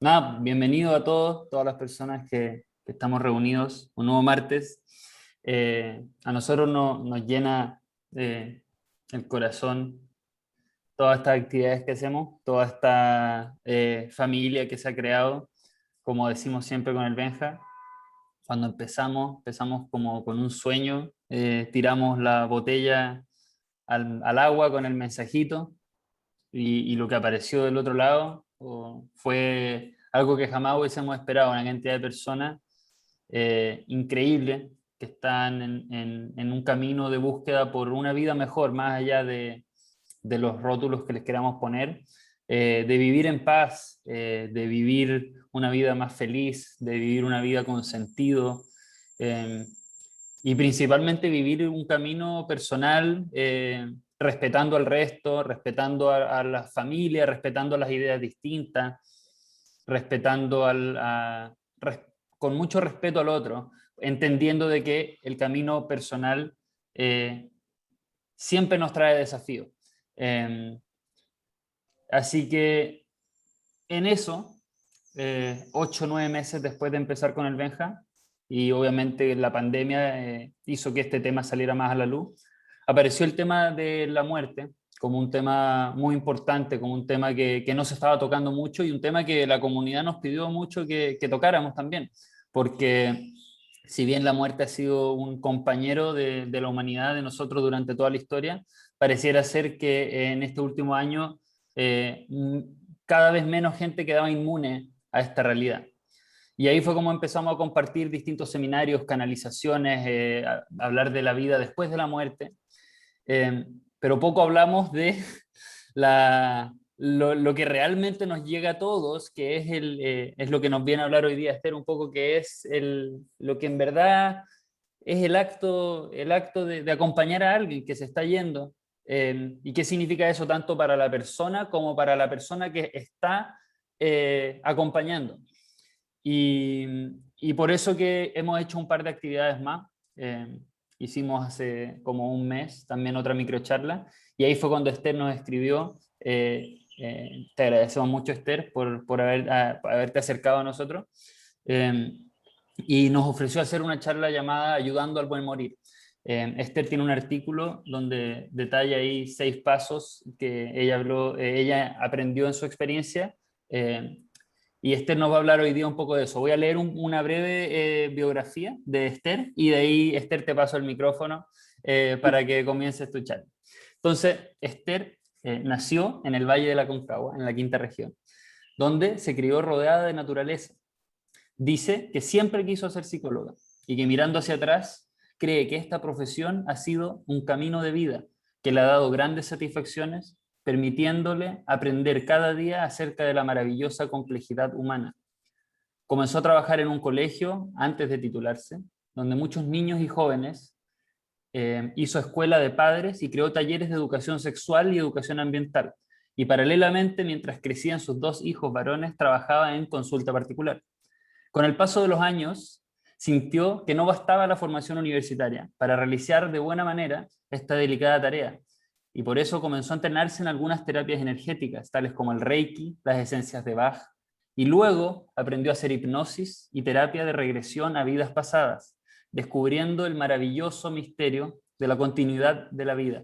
Nada, bienvenido a todos, todas las personas que estamos reunidos un nuevo martes. A nosotros nos llena el corazón todas estas actividades que hacemos, toda esta familia que se ha creado, como decimos siempre con el Benja. Cuando empezamos como con un sueño, tiramos la botella al agua con el mensajito y lo que apareció del otro lado fue algo que jamás hubiésemos esperado, una cantidad de personas increíble que están en un camino de búsqueda por una vida mejor, más allá de los rótulos que les queramos poner, de vivir en paz, de vivir una vida más feliz, de vivir una vida con sentido. eh, y principalmente vivir un camino personal, respetando al resto, respetando a la familia, respetando las ideas distintas, respetando con mucho respeto al otro, entendiendo de que el camino personal eh, siempre nos trae desafíos. Eh, Así que en eso, 8 o 9 meses después de empezar con el Benja, y obviamente la pandemia hizo que este tema saliera más a la luz, apareció el tema de la muerte como un tema muy importante, como un tema que no se estaba tocando mucho y un tema que la comunidad nos pidió mucho que tocáramos también, porque si bien la muerte ha sido un compañero de la humanidad, de nosotros durante toda la historia, pareciera ser que en este último año eh, cada vez menos gente quedaba inmune a esta realidad. Y ahí fue como empezamos a compartir distintos seminarios, canalizaciones, hablar de la vida después de la muerte, pero poco hablamos de lo que realmente nos llega a todos, que es lo que nos viene a hablar hoy día Esther, un poco que es lo que en verdad es el acto de acompañar a alguien que se está yendo. ¿Y qué significa eso tanto para la persona como para la persona que está acompañando? Y, y por eso que hemos hecho un par de actividades más. Hicimos hace como un mes también otra microcharla y ahí fue cuando Esther nos escribió. Te agradecemos mucho, Esther, por haberte acercado a nosotros. Eh, y nos ofreció hacer una charla llamada Ayudando al Buen Morir. Esther tiene un artículo donde detalla ahí 6 pasos que ella aprendió en su experiencia. eh, y Esther nos va a hablar hoy día un poco de eso. Voy a leer una breve biografía de Esther y de ahí, Esther, te paso el micrófono para que comiences tu charla. Entonces, Esther nació en el Valle de la Aconcagua, en la quinta región, donde se crió rodeada de naturaleza. Dice que siempre quiso ser psicóloga y que mirando hacia atrás cree que esta profesión ha sido un camino de vida que le ha dado grandes satisfacciones, permitiéndole aprender cada día acerca de la maravillosa complejidad humana. Comenzó a trabajar en un colegio antes de titularse, donde muchos niños y jóvenes hizo escuela de padres y creó talleres de educación sexual y educación ambiental. Y paralelamente, mientras crecían sus 2 hijos varones, trabajaba en consulta particular. Con el paso de los años, sintió que no bastaba la formación universitaria para realizar de buena manera esta delicada tarea, y por eso comenzó a entrenarse en algunas terapias energéticas, tales como el Reiki, las esencias de Bach, y luego aprendió a hacer hipnosis y terapia de regresión a vidas pasadas, descubriendo el maravilloso misterio de la continuidad de la vida.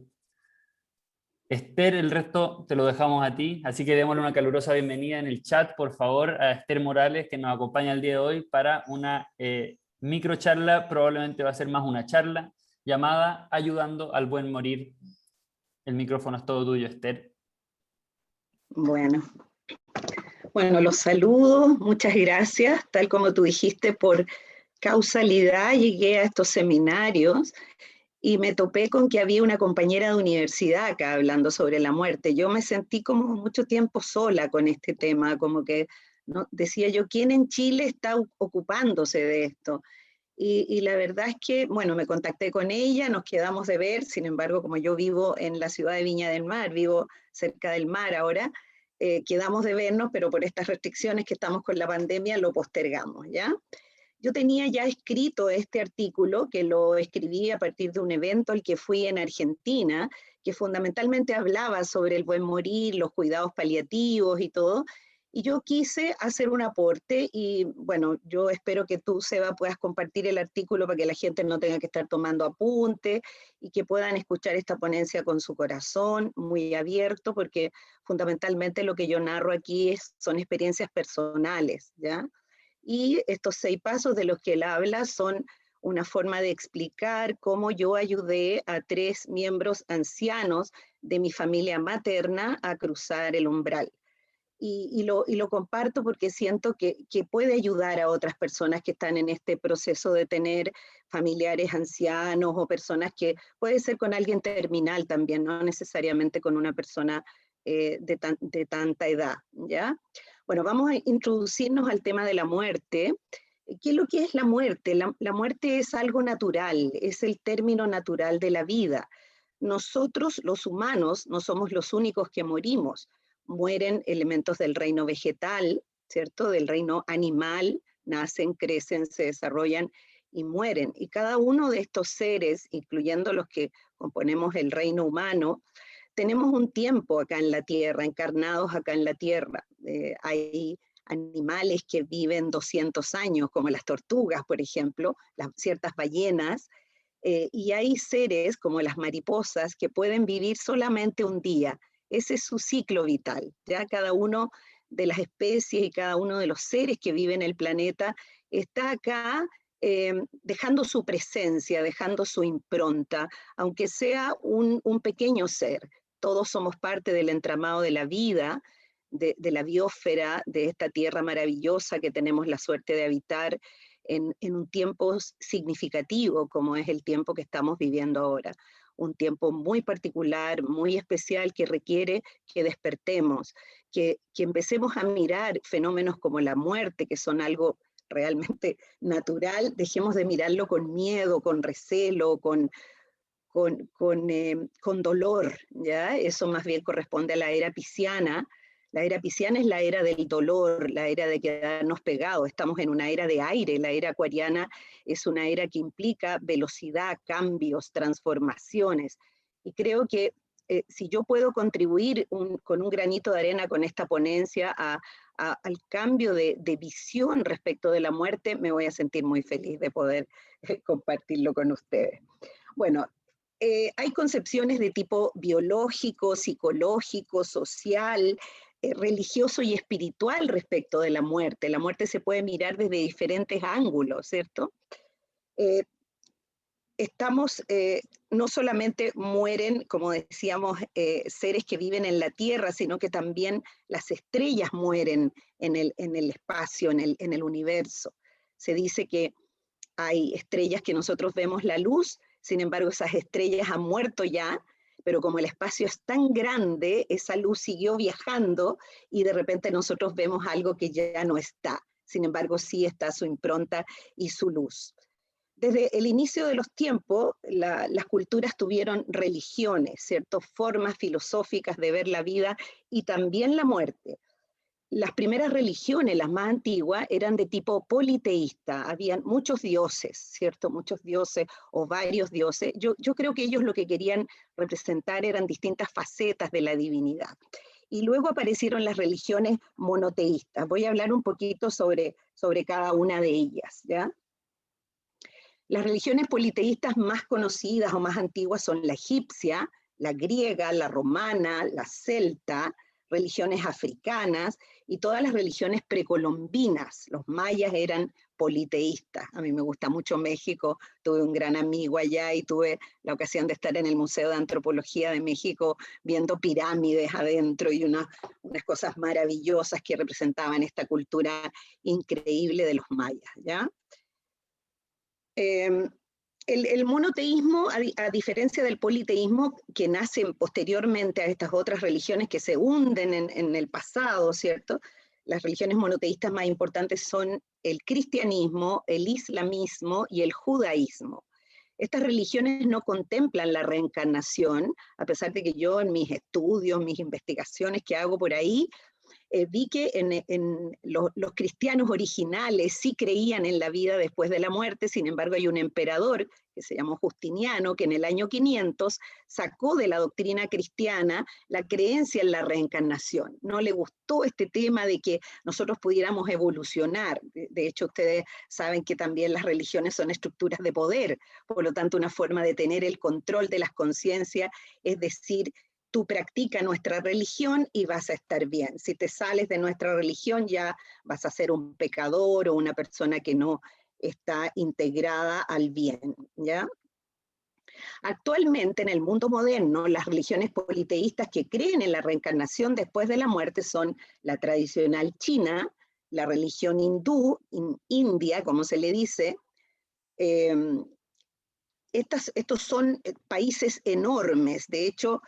Esther, el resto te lo dejamos a ti, así que démosle una calurosa bienvenida en el chat, por favor, a Esther Morales, que nos acompaña el día de hoy para una micro charla, probablemente va a ser más una charla, llamada Ayudando al Buen Morir. El micrófono es todo tuyo, Esther. Bueno, los saludo, muchas gracias. Tal como tú dijiste, por causalidad llegué a estos seminarios y me topé con que había una compañera de universidad acá hablando sobre la muerte. Yo me sentí como mucho tiempo sola con este tema, como que no, decía yo, ¿quién en Chile está ocupándose de esto? Y la verdad es que, bueno, me contacté con ella, nos quedamos de ver, sin embargo, como yo vivo en la ciudad de Viña del Mar, vivo cerca del mar ahora, quedamos de vernos, pero por estas restricciones que estamos con la pandemia lo postergamos, ¿ya? Yo tenía ya escrito este artículo, que lo escribí a partir de un evento al que fui en Argentina, que fundamentalmente hablaba sobre el buen morir, los cuidados paliativos y todo, Y yo quise hacer un aporte y bueno, yo espero que tú, Seba, puedas compartir el artículo para que la gente no tenga que estar tomando apuntes y que puedan escuchar esta ponencia con su corazón muy abierto, porque fundamentalmente lo que yo narro aquí son experiencias personales, ¿ya? Y estos 6 pasos de los que él habla son una forma de explicar cómo yo ayudé a 3 miembros ancianos de mi familia materna a cruzar el umbral. Y lo comparto porque siento que puede ayudar a otras personas que están en este proceso de tener familiares ancianos o personas que puede ser con alguien terminal también, no necesariamente con una persona de tanta edad, ¿ya? Bueno, vamos a introducirnos al tema de la muerte. ¿Qué es lo que es la muerte? La muerte es algo natural, es el término natural de la vida. Nosotros, los humanos, no somos los únicos que morimos. Mueren elementos del reino vegetal, ¿cierto? Del reino animal, nacen, crecen, se desarrollan y mueren. Y cada uno de estos seres, incluyendo los que componemos el reino humano, tenemos un tiempo acá en la Tierra, encarnados acá en la Tierra. Hay animales que viven 200 años, como las tortugas, por ejemplo, ciertas ballenas, y hay seres como las mariposas que pueden vivir solamente un día. Ese es su ciclo vital. Ya cada uno de las especies y cada uno de los seres que viven en el planeta está acá dejando su presencia, dejando su impronta, aunque sea un pequeño ser. Todos somos parte del entramado de la vida, de la biosfera, de esta tierra maravillosa que tenemos la suerte de habitar en un tiempo significativo como es el tiempo que estamos viviendo ahora. Un tiempo muy particular, muy especial, que requiere que despertemos, que empecemos a mirar fenómenos como la muerte, que son algo realmente natural, dejemos de mirarlo con miedo, con recelo, con dolor, ¿ya? Eso más bien corresponde a la era pisciana. La era pisciana es la era del dolor, la era de quedarnos pegados. Estamos en una era de aire. La era acuariana es una era que implica velocidad, cambios, transformaciones. Y creo que si yo puedo contribuir con un granito de arena con esta ponencia al cambio de visión respecto de la muerte, me voy a sentir muy feliz de poder compartirlo con ustedes. Bueno, hay concepciones de tipo biológico, psicológico, social, religioso y espiritual respecto de la muerte. La muerte se puede mirar desde diferentes ángulos, ¿cierto? No solamente mueren, como decíamos, seres que viven en la Tierra, sino que también las estrellas mueren en el espacio, en el universo. Se dice que hay estrellas que nosotros vemos la luz, sin embargo esas estrellas han muerto ya, pero como el espacio es tan grande, esa luz siguió viajando y de repente nosotros vemos algo que ya no está. Sin embargo, sí está su impronta y su luz. Desde el inicio de los tiempos, las culturas tuvieron religiones, ¿cierto? Formas filosóficas de ver la vida y también la muerte. Las primeras religiones, las más antiguas, eran de tipo politeísta. Habían muchos dioses, ¿cierto? Muchos dioses o varios dioses. Yo creo que ellos lo que querían representar eran distintas facetas de la divinidad. Y luego aparecieron las religiones monoteístas. Voy a hablar un poquito sobre cada una de ellas, ¿ya? Las religiones politeístas más conocidas o más antiguas son la egipcia, la griega, la romana, la celta, religiones africanas y todas las religiones precolombinas. Los mayas eran politeístas. A mí me gusta mucho México, tuve un gran amigo allá y tuve la ocasión de estar en el Museo de Antropología de México viendo pirámides adentro y unas cosas maravillosas que representaban esta cultura increíble de los mayas, ¿ya? El monoteísmo, a diferencia del politeísmo, que nace posteriormente a estas otras religiones que se hunden en el pasado, ¿cierto? Las religiones monoteístas más importantes son el cristianismo, el islamismo y el judaísmo. Estas religiones no contemplan la reencarnación, a pesar de que yo en mis estudios, mis investigaciones que hago por ahí, vi que los cristianos originales sí creían en la vida después de la muerte. Sin embargo, hay un emperador que se llamó Justiniano, que en el año 500 sacó de la doctrina cristiana la creencia en la reencarnación. No le gustó este tema de que nosotros pudiéramos evolucionar. De hecho, ustedes saben que también las religiones son estructuras de poder, por lo tanto, una forma de tener el control de las conciencias es decir, tú practicas nuestra religión y vas a estar bien. Si te sales de nuestra religión ya vas a ser un pecador o una persona que no está integrada al bien, ¿ya? Actualmente en el mundo moderno, las religiones politeístas que creen en la reencarnación después de la muerte son la tradicional china, la religión hindú, India, como se le dice. Estos son países enormes. De hecho,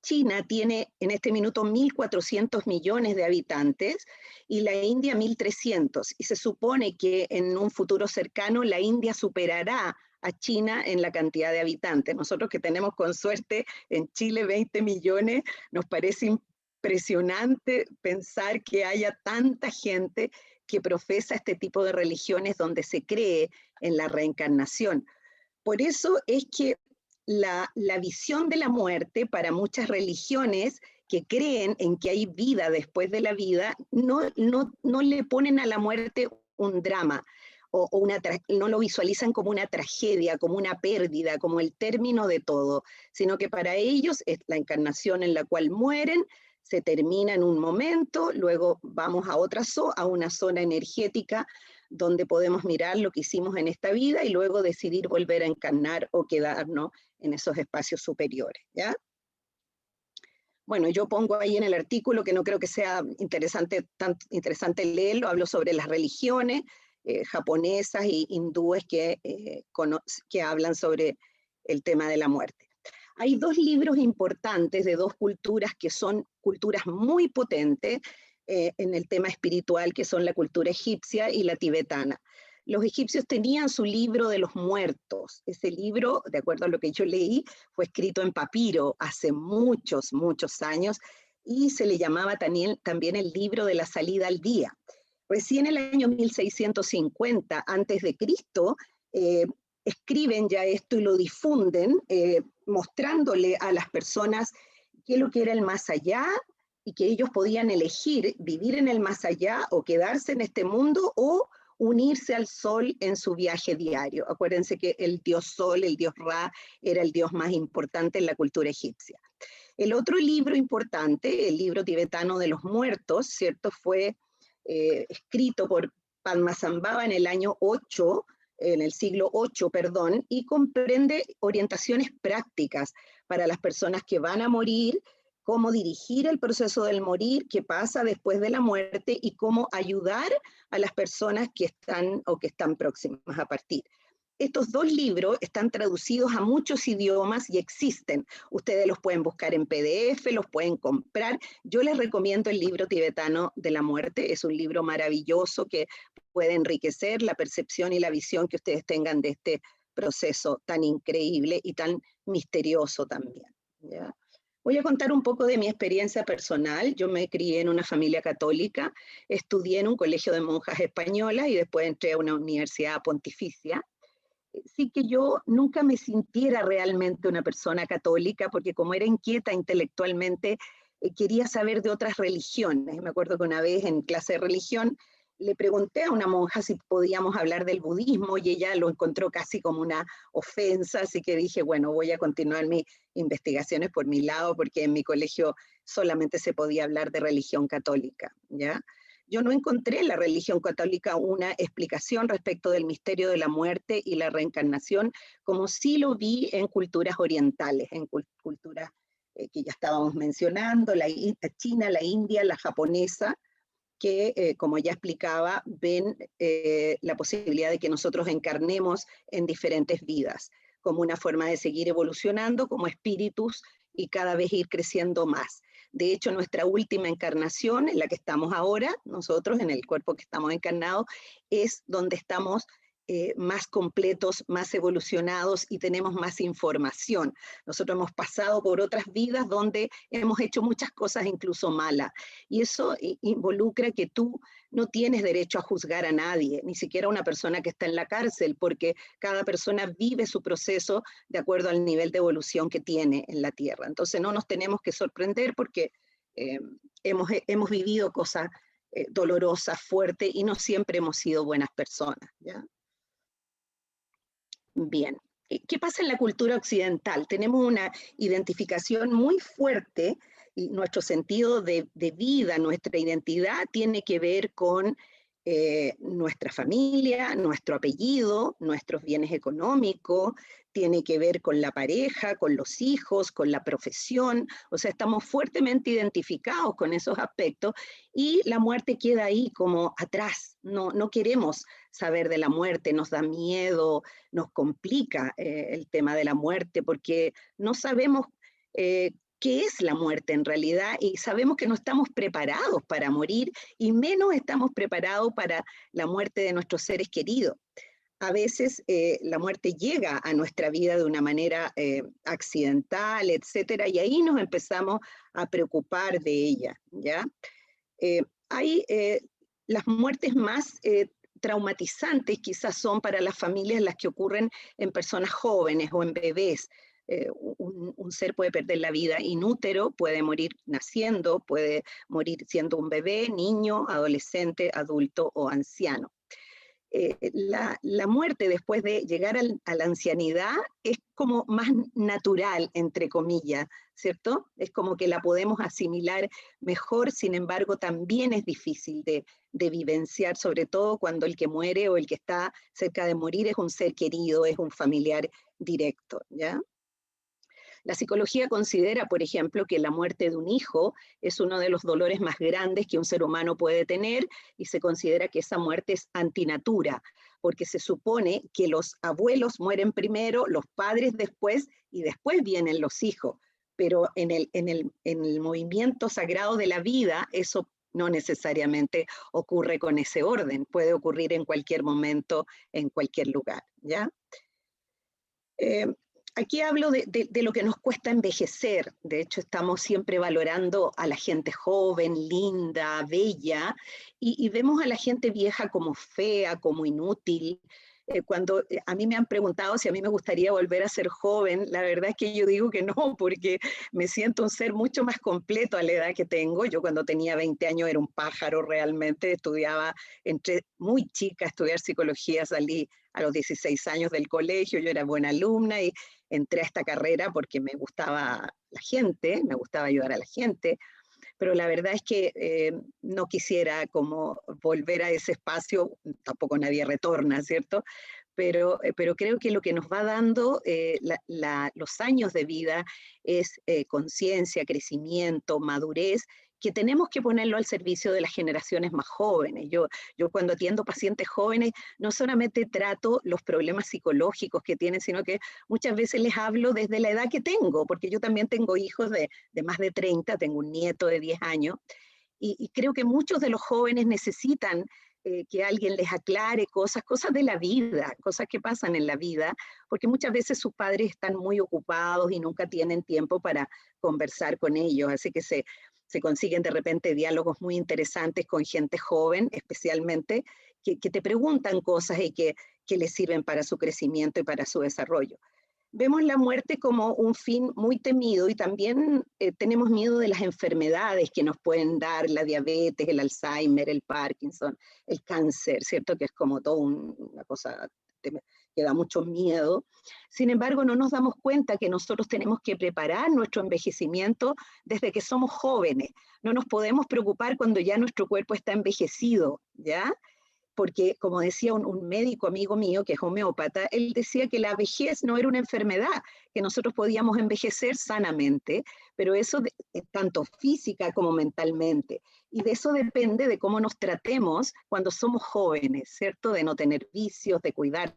China tiene en este minuto 1.400 millones de habitantes y la India 1.300. Y se supone que en un futuro cercano la India superará a China en la cantidad de habitantes. Nosotros que tenemos con suerte en Chile 20 millones, nos parece impresionante pensar que haya tanta gente que profesa este tipo de religiones donde se cree en la reencarnación. Por eso es que la visión de la muerte para muchas religiones que creen en que hay vida después de la vida, no le ponen a la muerte un drama, no lo visualizan como una tragedia, como una pérdida, como el término de todo, sino que para ellos es la encarnación en la cual mueren, se termina en un momento, luego vamos a una zona energética donde podemos mirar lo que hicimos en esta vida y luego decidir volver a encarnar o quedarnos en esos espacios superiores, ¿ya? Bueno, yo pongo ahí en el artículo, que no creo que sea tan interesante leerlo, hablo sobre las religiones japonesas y hindúes que hablan sobre el tema de la muerte. Hay dos libros importantes de dos culturas que son culturas muy potentes en el tema espiritual, que son la cultura egipcia y la tibetana. Los egipcios tenían su libro de los muertos. Ese libro, de acuerdo a lo que yo leí, fue escrito en papiro hace muchos, muchos años y se le llamaba también el libro de la salida al día. Recién en el año 1650 antes de Cristo, escriben ya esto y lo difunden, mostrándole a las personas qué es lo que era el más allá y que ellos podían elegir vivir en el más allá o quedarse en este mundo o unirse al sol en su viaje diario. Acuérdense que el dios sol, el dios Ra, era el dios más importante en la cultura egipcia. El otro libro importante, el libro tibetano de los muertos, ¿cierto? Fue escrito por Padmasambhava en el año 8, en el siglo 8, perdón, y comprende orientaciones prácticas para las personas que van a morir, cómo dirigir el proceso del morir, qué pasa después de la muerte y cómo ayudar a las personas que están próximas a partir. Estos dos libros están traducidos a muchos idiomas y existen. Ustedes los pueden buscar en PDF, los pueden comprar. Yo les recomiendo el libro tibetano de la muerte. Es un libro maravilloso que puede enriquecer la percepción y la visión que ustedes tengan de este proceso tan increíble y tan misterioso también, ¿ya? Voy a contar un poco de mi experiencia personal. Yo me crié en una familia católica, estudié en un colegio de monjas españolas y después entré a una universidad pontificia. Sí que yo nunca me sintiera realmente una persona católica, porque como era inquieta intelectualmente, quería saber de otras religiones. Me acuerdo que una vez en clase de religión le pregunté a una monja si podíamos hablar del budismo y ella lo encontró casi como una ofensa, así que dije, bueno, voy a continuar mis investigaciones por mi lado, porque en mi colegio solamente se podía hablar de religión católica, ¿ya? Yo no encontré en la religión católica una explicación respecto del misterio de la muerte y la reencarnación, como sí lo vi en culturas orientales, en culturas que ya estábamos mencionando, la China, la India, la japonesa, que, como ya explicaba, ven la posibilidad de que nosotros encarnemos en diferentes vidas, como una forma de seguir evolucionando como espíritus y cada vez ir creciendo más. De hecho, nuestra última encarnación, en la que estamos ahora, nosotros, en el cuerpo que estamos encarnados, es donde estamos más completos, más evolucionados y tenemos más información. Nosotros hemos pasado por otras vidas donde hemos hecho muchas cosas incluso malas, y eso involucra que tú no tienes derecho a juzgar a nadie, ni siquiera a una persona que está en la cárcel, porque cada persona vive su proceso de acuerdo al nivel de evolución que tiene en la Tierra. Entonces no nos tenemos que sorprender porque hemos vivido cosas dolorosas, fuertes, y no siempre hemos sido buenas personas, ¿ya? Bien. ¿Qué pasa en la cultura occidental? Tenemos una identificación muy fuerte y nuestro sentido de vida, nuestra identidad tiene que ver con nuestra familia, nuestro apellido, nuestros bienes económicos, tiene que ver con la pareja, con los hijos, con la profesión. O sea, estamos fuertemente identificados con esos aspectos y la muerte queda ahí como atrás. No queremos saber de la muerte, nos da miedo, nos complica el tema de la muerte porque no sabemos qué es la muerte en realidad, y sabemos que no estamos preparados para morir, y menos estamos preparados para la muerte de nuestros seres queridos. A veces la muerte llega a nuestra vida de una manera accidental, etcétera, y ahí nos empezamos a preocupar de ella, ¿ya? Hay las muertes más traumatizantes quizás son para las familias las que ocurren en personas jóvenes o en bebés. Un ser puede perder la vida in útero, puede morir naciendo, puede morir siendo un bebé, niño, adolescente, adulto o anciano. La muerte después de llegar a la ancianidad es como más natural, entre comillas, ¿cierto? Es como que la podemos asimilar mejor, sin embargo también es difícil de vivenciar, sobre todo cuando el que muere o el que está cerca de morir es un ser querido, es un familiar directo, ¿ya? La psicología considera, por ejemplo, que la muerte de un hijo es uno de los dolores más grandes que un ser humano puede tener, y se considera que esa muerte es antinatura, porque se supone que los abuelos mueren primero, los padres después, y después vienen los hijos. Pero en el movimiento sagrado de la vida, eso no necesariamente ocurre con ese orden, puede ocurrir en cualquier momento, en cualquier lugar, ¿ya? Aquí hablo de lo que nos cuesta envejecer. De hecho, estamos siempre valorando a la gente joven, linda, bella, y vemos a la gente vieja como fea, como inútil. Cuando a mí me han preguntado si a mí me gustaría volver a ser joven, la verdad es que yo digo que no, porque me siento un ser mucho más completo a la edad que tengo. Yo cuando tenía 20 años era un pájaro realmente, entré muy chica a estudiar psicología, salí a los 16 años del colegio, yo era buena alumna y entré a esta carrera porque me gustaba la gente, me gustaba ayudar a la gente, pero la verdad es que no quisiera como volver a ese espacio, tampoco nadie retorna, ¿cierto? Pero creo que lo que nos va dando los años de vida es conciencia, crecimiento, madurez, que tenemos que ponerlo al servicio de las generaciones más jóvenes. Yo cuando atiendo pacientes jóvenes, no solamente trato los problemas psicológicos que tienen, sino que muchas veces les hablo desde la edad que tengo, porque yo también tengo hijos de más de 30, tengo un nieto de 10 años, y creo que muchos de los jóvenes necesitan que alguien les aclare cosas de la vida, cosas que pasan en la vida, porque muchas veces sus padres están muy ocupados y nunca tienen tiempo para conversar con ellos, así que se consiguen de repente diálogos muy interesantes con gente joven, especialmente, que te preguntan cosas y que les sirven para su crecimiento y para su desarrollo. Vemos la muerte como un fin muy temido, y también tenemos miedo de las enfermedades que nos pueden dar, la diabetes, el Alzheimer, el Parkinson, el cáncer, ¿cierto? Que es como todo una cosa que da mucho miedo. Sin embargo, no nos damos cuenta que nosotros tenemos que preparar nuestro envejecimiento desde que somos jóvenes. No nos podemos preocupar cuando ya nuestro cuerpo está envejecido, ¿ya? Porque, como decía un médico amigo mío, que es homeópata, él decía que la vejez no era una enfermedad, que nosotros podíamos envejecer sanamente, pero eso tanto física como mentalmente. Y de eso depende de cómo nos tratemos cuando somos jóvenes, ¿cierto? De no tener vicios, de cuidarse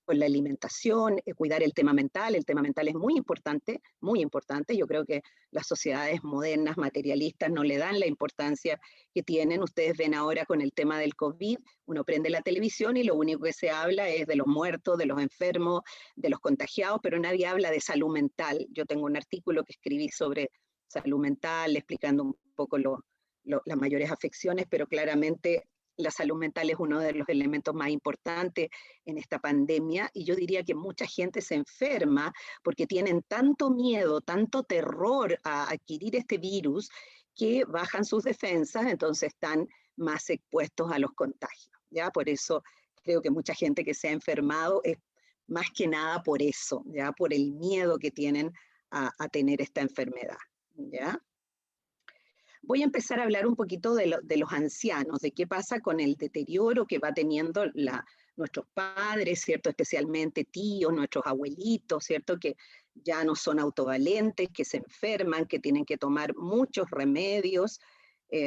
con la alimentación, cuidar el tema mental. El tema mental es muy importante, muy importante. Yo creo que las sociedades modernas, materialistas, no le dan la importancia que tienen. Ustedes ven ahora con el tema del COVID, uno prende la televisión y lo único que se habla es de los muertos, de los enfermos, de los contagiados, pero nadie habla de salud mental. Yo tengo un artículo que escribí sobre salud mental, explicando un poco las mayores afecciones, pero claramente la salud mental es uno de los elementos más importantes en esta pandemia, y yo diría que mucha gente se enferma porque tienen tanto miedo, tanto terror a adquirir este virus, que bajan sus defensas, entonces están más expuestos a los contagios, ¿ya? Por eso creo que mucha gente que se ha enfermado es más que nada por eso, ¿ya? Por el miedo que tienen a tener esta enfermedad, ¿ya? Voy a empezar a hablar un poquito de los ancianos, de qué pasa con el deterioro que va teniendo nuestros padres, ¿cierto? Especialmente tíos, nuestros abuelitos, ¿cierto? Que ya no son autovalentes, que se enferman, que tienen que tomar muchos remedios,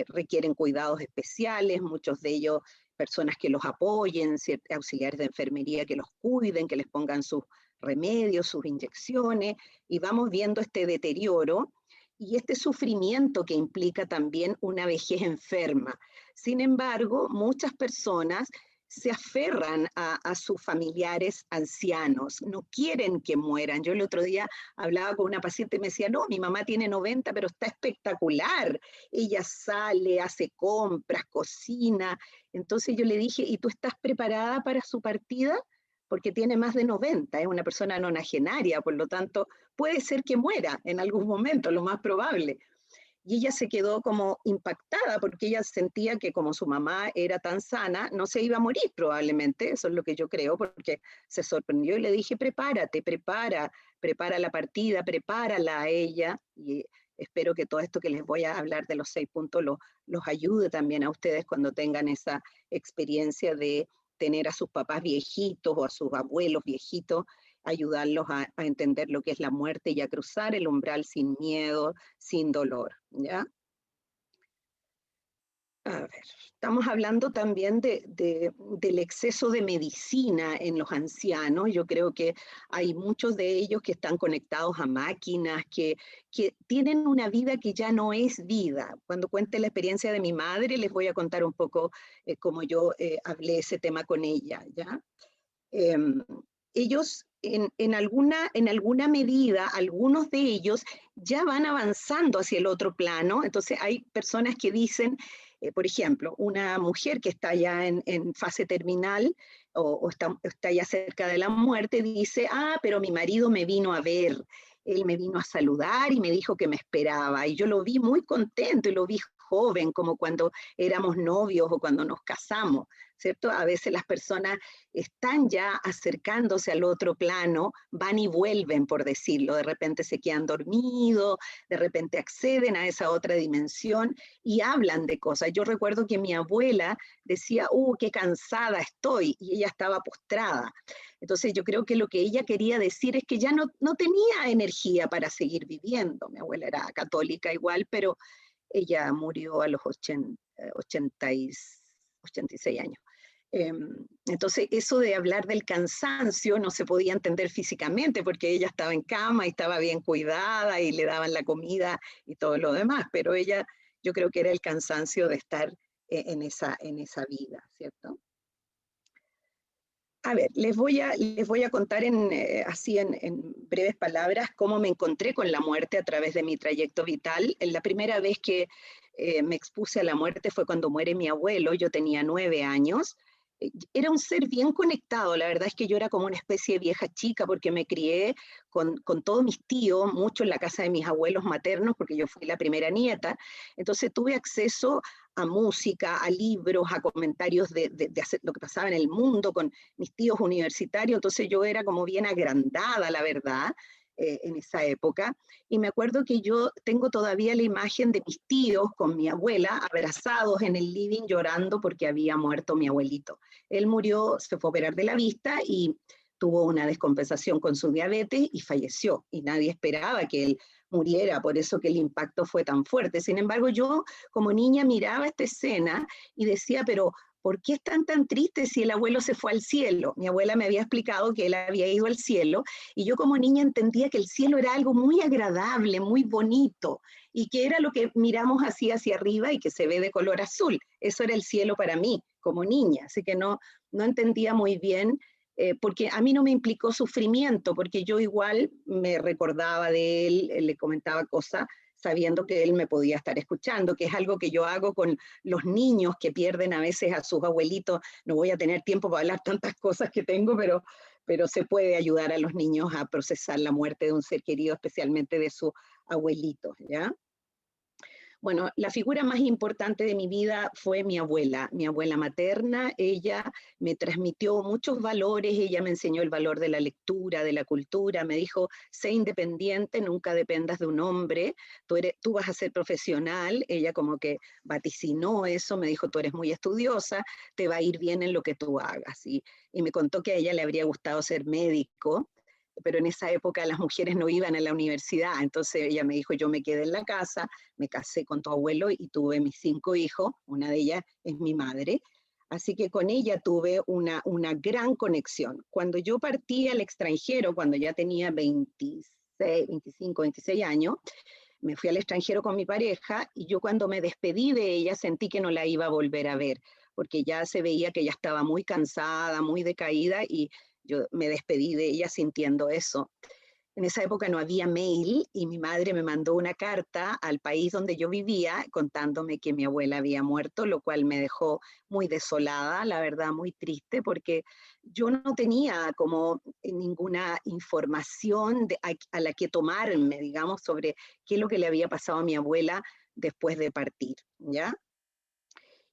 requieren cuidados especiales, muchos de ellos personas que los apoyen, auxiliares de enfermería que los cuiden, que les pongan sus remedios, sus inyecciones, y vamos viendo este deterioro y este sufrimiento que implica también una vejez enferma. Sin embargo, muchas personas se aferran a sus familiares ancianos, no quieren que mueran. Yo el otro día hablaba con una paciente y me decía, no, mi mamá tiene 90, pero está espectacular. Ella sale, hace compras, cocina. Entonces yo le dije, ¿y tú estás preparada para su partida? Porque tiene más de 90, es una persona nonagenaria, por lo tanto, puede ser que muera en algún momento, lo más probable. Y ella se quedó como impactada porque ella sentía que como su mamá era tan sana, no se iba a morir probablemente, eso es lo que yo creo, porque se sorprendió y le dije, prepárate, prepara la partida, prepárala a ella, y espero que todo esto que les voy a hablar de los 6 puntos los ayude también a ustedes cuando tengan esa experiencia de tener a sus papás viejitos o a sus abuelos viejitos, ayudarlos a entender lo que es la muerte y a cruzar el umbral sin miedo, sin dolor, ¿ya? A ver, estamos hablando también del exceso de medicina en los ancianos. Yo creo que hay muchos de ellos que están conectados a máquinas, que tienen una vida que ya no es vida. Cuando cuente la experiencia de mi madre, les voy a contar un poco cómo yo hablé ese tema con ella, ¿ya? Eh, ellos en alguna medida, algunos de ellos ya van avanzando hacia el otro plano. Entonces hay personas que dicen, por ejemplo, una mujer que está ya en fase terminal o está ya cerca de la muerte, dice, pero mi marido me vino a ver, él me vino a saludar y me dijo que me esperaba, y yo lo vi muy contento y lo vi joven, como cuando éramos novios o cuando nos casamos, ¿cierto? A veces las personas están ya acercándose al otro plano, van y vuelven, por decirlo, de repente se quedan dormidos, de repente acceden a esa otra dimensión y hablan de cosas. Yo recuerdo que mi abuela decía, qué cansada estoy, y ella estaba postrada. Entonces yo creo que lo que ella quería decir es que ya no tenía energía para seguir viviendo. Mi abuela era católica igual, pero ella murió a los 86 años. Entonces, eso de hablar del cansancio no se podía entender físicamente porque ella estaba en cama y estaba bien cuidada y le daban la comida y todo lo demás, pero ella, yo creo que era el cansancio de estar en esa vida, ¿cierto? A ver, les voy a contar así en breves palabras cómo me encontré con la muerte a través de mi trayecto vital. La primera vez que me expuse a la muerte fue cuando muere mi abuelo. Yo tenía 9 años. Era un ser bien conectado. La verdad es que yo era como una especie de vieja chica porque me crié con todos mis tíos, mucho en la casa de mis abuelos maternos, porque yo fui la primera nieta. Entonces tuve acceso a música, a libros, a comentarios de hacer lo que pasaba en el mundo con mis tíos universitarios. Entonces yo era como bien agrandada, la verdad, en esa época. Y me acuerdo que yo tengo todavía la imagen de mis tíos con mi abuela abrazados en el living llorando porque había muerto mi abuelito. Él murió, se fue a operar de la vista y tuvo una descompensación con su diabetes y falleció. Y nadie esperaba que él muriera, por eso que el impacto fue tan fuerte. Sin embargo, yo como niña miraba esta escena y decía, pero ¿por qué están tan tristes si el abuelo se fue al cielo? Mi abuela me había explicado que él había ido al cielo y yo como niña entendía que el cielo era algo muy agradable, muy bonito y que era lo que miramos así hacia arriba y que se ve de color azul. Eso era el cielo para mí como niña, así que no entendía muy bien porque a mí no me implicó sufrimiento, porque yo igual me recordaba de él, le comentaba cosas sabiendo que él me podía estar escuchando, que es algo que yo hago con los niños que pierden a veces a sus abuelitos. No voy a tener tiempo para hablar tantas cosas que tengo, pero se puede ayudar a los niños a procesar la muerte de un ser querido, especialmente de su abuelito, ¿ya? Bueno, la figura más importante de mi vida fue mi abuela materna. Ella me transmitió muchos valores, ella me enseñó el valor de la lectura, de la cultura, me dijo, sé independiente, nunca dependas de un hombre, tú vas a ser profesional. Ella como que vaticinó eso, me dijo, tú eres muy estudiosa, te va a ir bien en lo que tú hagas. Y me contó que a ella le habría gustado ser médico, pero en esa época las mujeres no iban a la universidad, entonces ella me dijo, yo me quedé en la casa, me casé con tu abuelo y tuve mis 5 hijos, una de ellas es mi madre, así que con ella tuve una gran conexión. Cuando yo partí al extranjero, cuando ya tenía 26, 25, 26 años, me fui al extranjero con mi pareja y yo cuando me despedí de ella sentí que no la iba a volver a ver, porque ya se veía que ella estaba muy cansada, muy decaída y yo me despedí de ella sintiendo eso. En esa época no había mail y mi madre me mandó una carta al país donde yo vivía contándome que mi abuela había muerto, lo cual me dejó muy desolada, la verdad, muy triste, porque yo no tenía como ninguna información a la que tomarme, digamos, sobre qué es lo que le había pasado a mi abuela después de partir, ¿ya?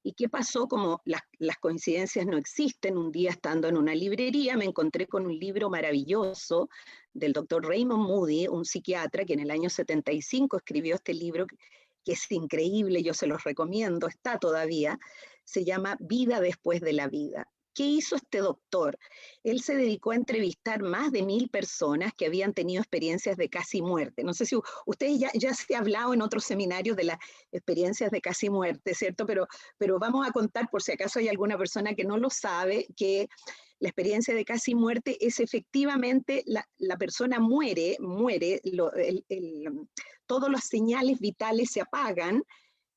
¿Y qué pasó? Como las coincidencias no existen, un día estando en una librería me encontré con un libro maravilloso del doctor Raymond Moody, un psiquiatra que en el año 75 escribió este libro que es increíble, yo se los recomiendo, está todavía, se llama Vida después de la vida. ¿Qué hizo este doctor? Él se dedicó a entrevistar más de 1000 personas que habían tenido experiencias de casi muerte. No sé si ustedes ya se ha hablado en otros seminarios de las experiencias de casi muerte, ¿cierto? Pero vamos a contar, por si acaso hay alguna persona que no lo sabe, que la experiencia de casi muerte es efectivamente la persona muere, todos los señales vitales se apagan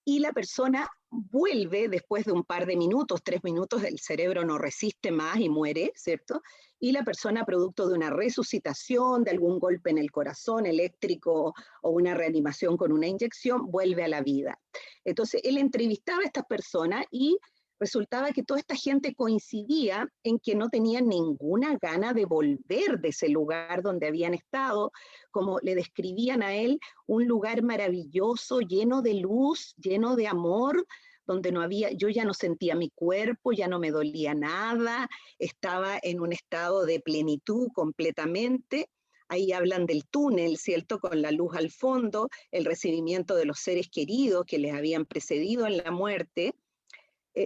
y la persona vuelve después de un par de minutos, 3 minutos, el cerebro no resiste más y muere, ¿cierto? Y la persona, producto de una resucitación, de algún golpe en el corazón eléctrico o una reanimación con una inyección, vuelve a la vida. Entonces, él entrevistaba a estas personas y resultaba que toda esta gente coincidía en que no tenían ninguna gana de volver de ese lugar donde habían estado, como le describían a él, un lugar maravilloso, lleno de luz, lleno de amor, donde no había, yo ya no sentía mi cuerpo, ya no me dolía nada, estaba en un estado de plenitud completamente. Ahí hablan del túnel, ¿cierto? Con la luz al fondo, el recibimiento de los seres queridos que les habían precedido en la muerte,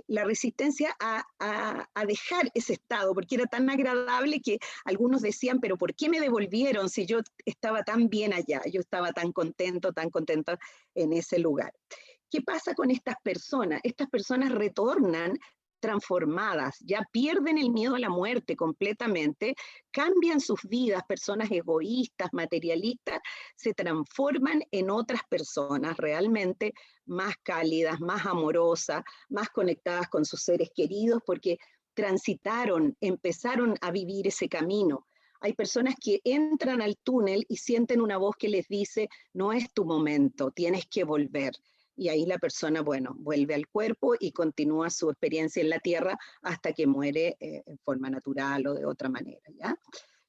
la resistencia a dejar ese estado, porque era tan agradable que algunos decían, pero ¿por qué me devolvieron si yo estaba tan bien allá? Yo estaba tan contento en ese lugar. ¿Qué pasa con estas personas? Estas personas retornan transformadas, ya pierden el miedo a la muerte completamente, cambian sus vidas, personas egoístas, materialistas, se transforman en otras personas realmente más cálidas, más amorosas, más conectadas con sus seres queridos, porque transitaron, empezaron a vivir ese camino. Hay personas que entran al túnel y sienten una voz que les dice, no es tu momento, tienes que volver. Y ahí la persona, bueno, vuelve al cuerpo y continúa su experiencia en la tierra hasta que muere en forma natural o de otra manera, ¿ya?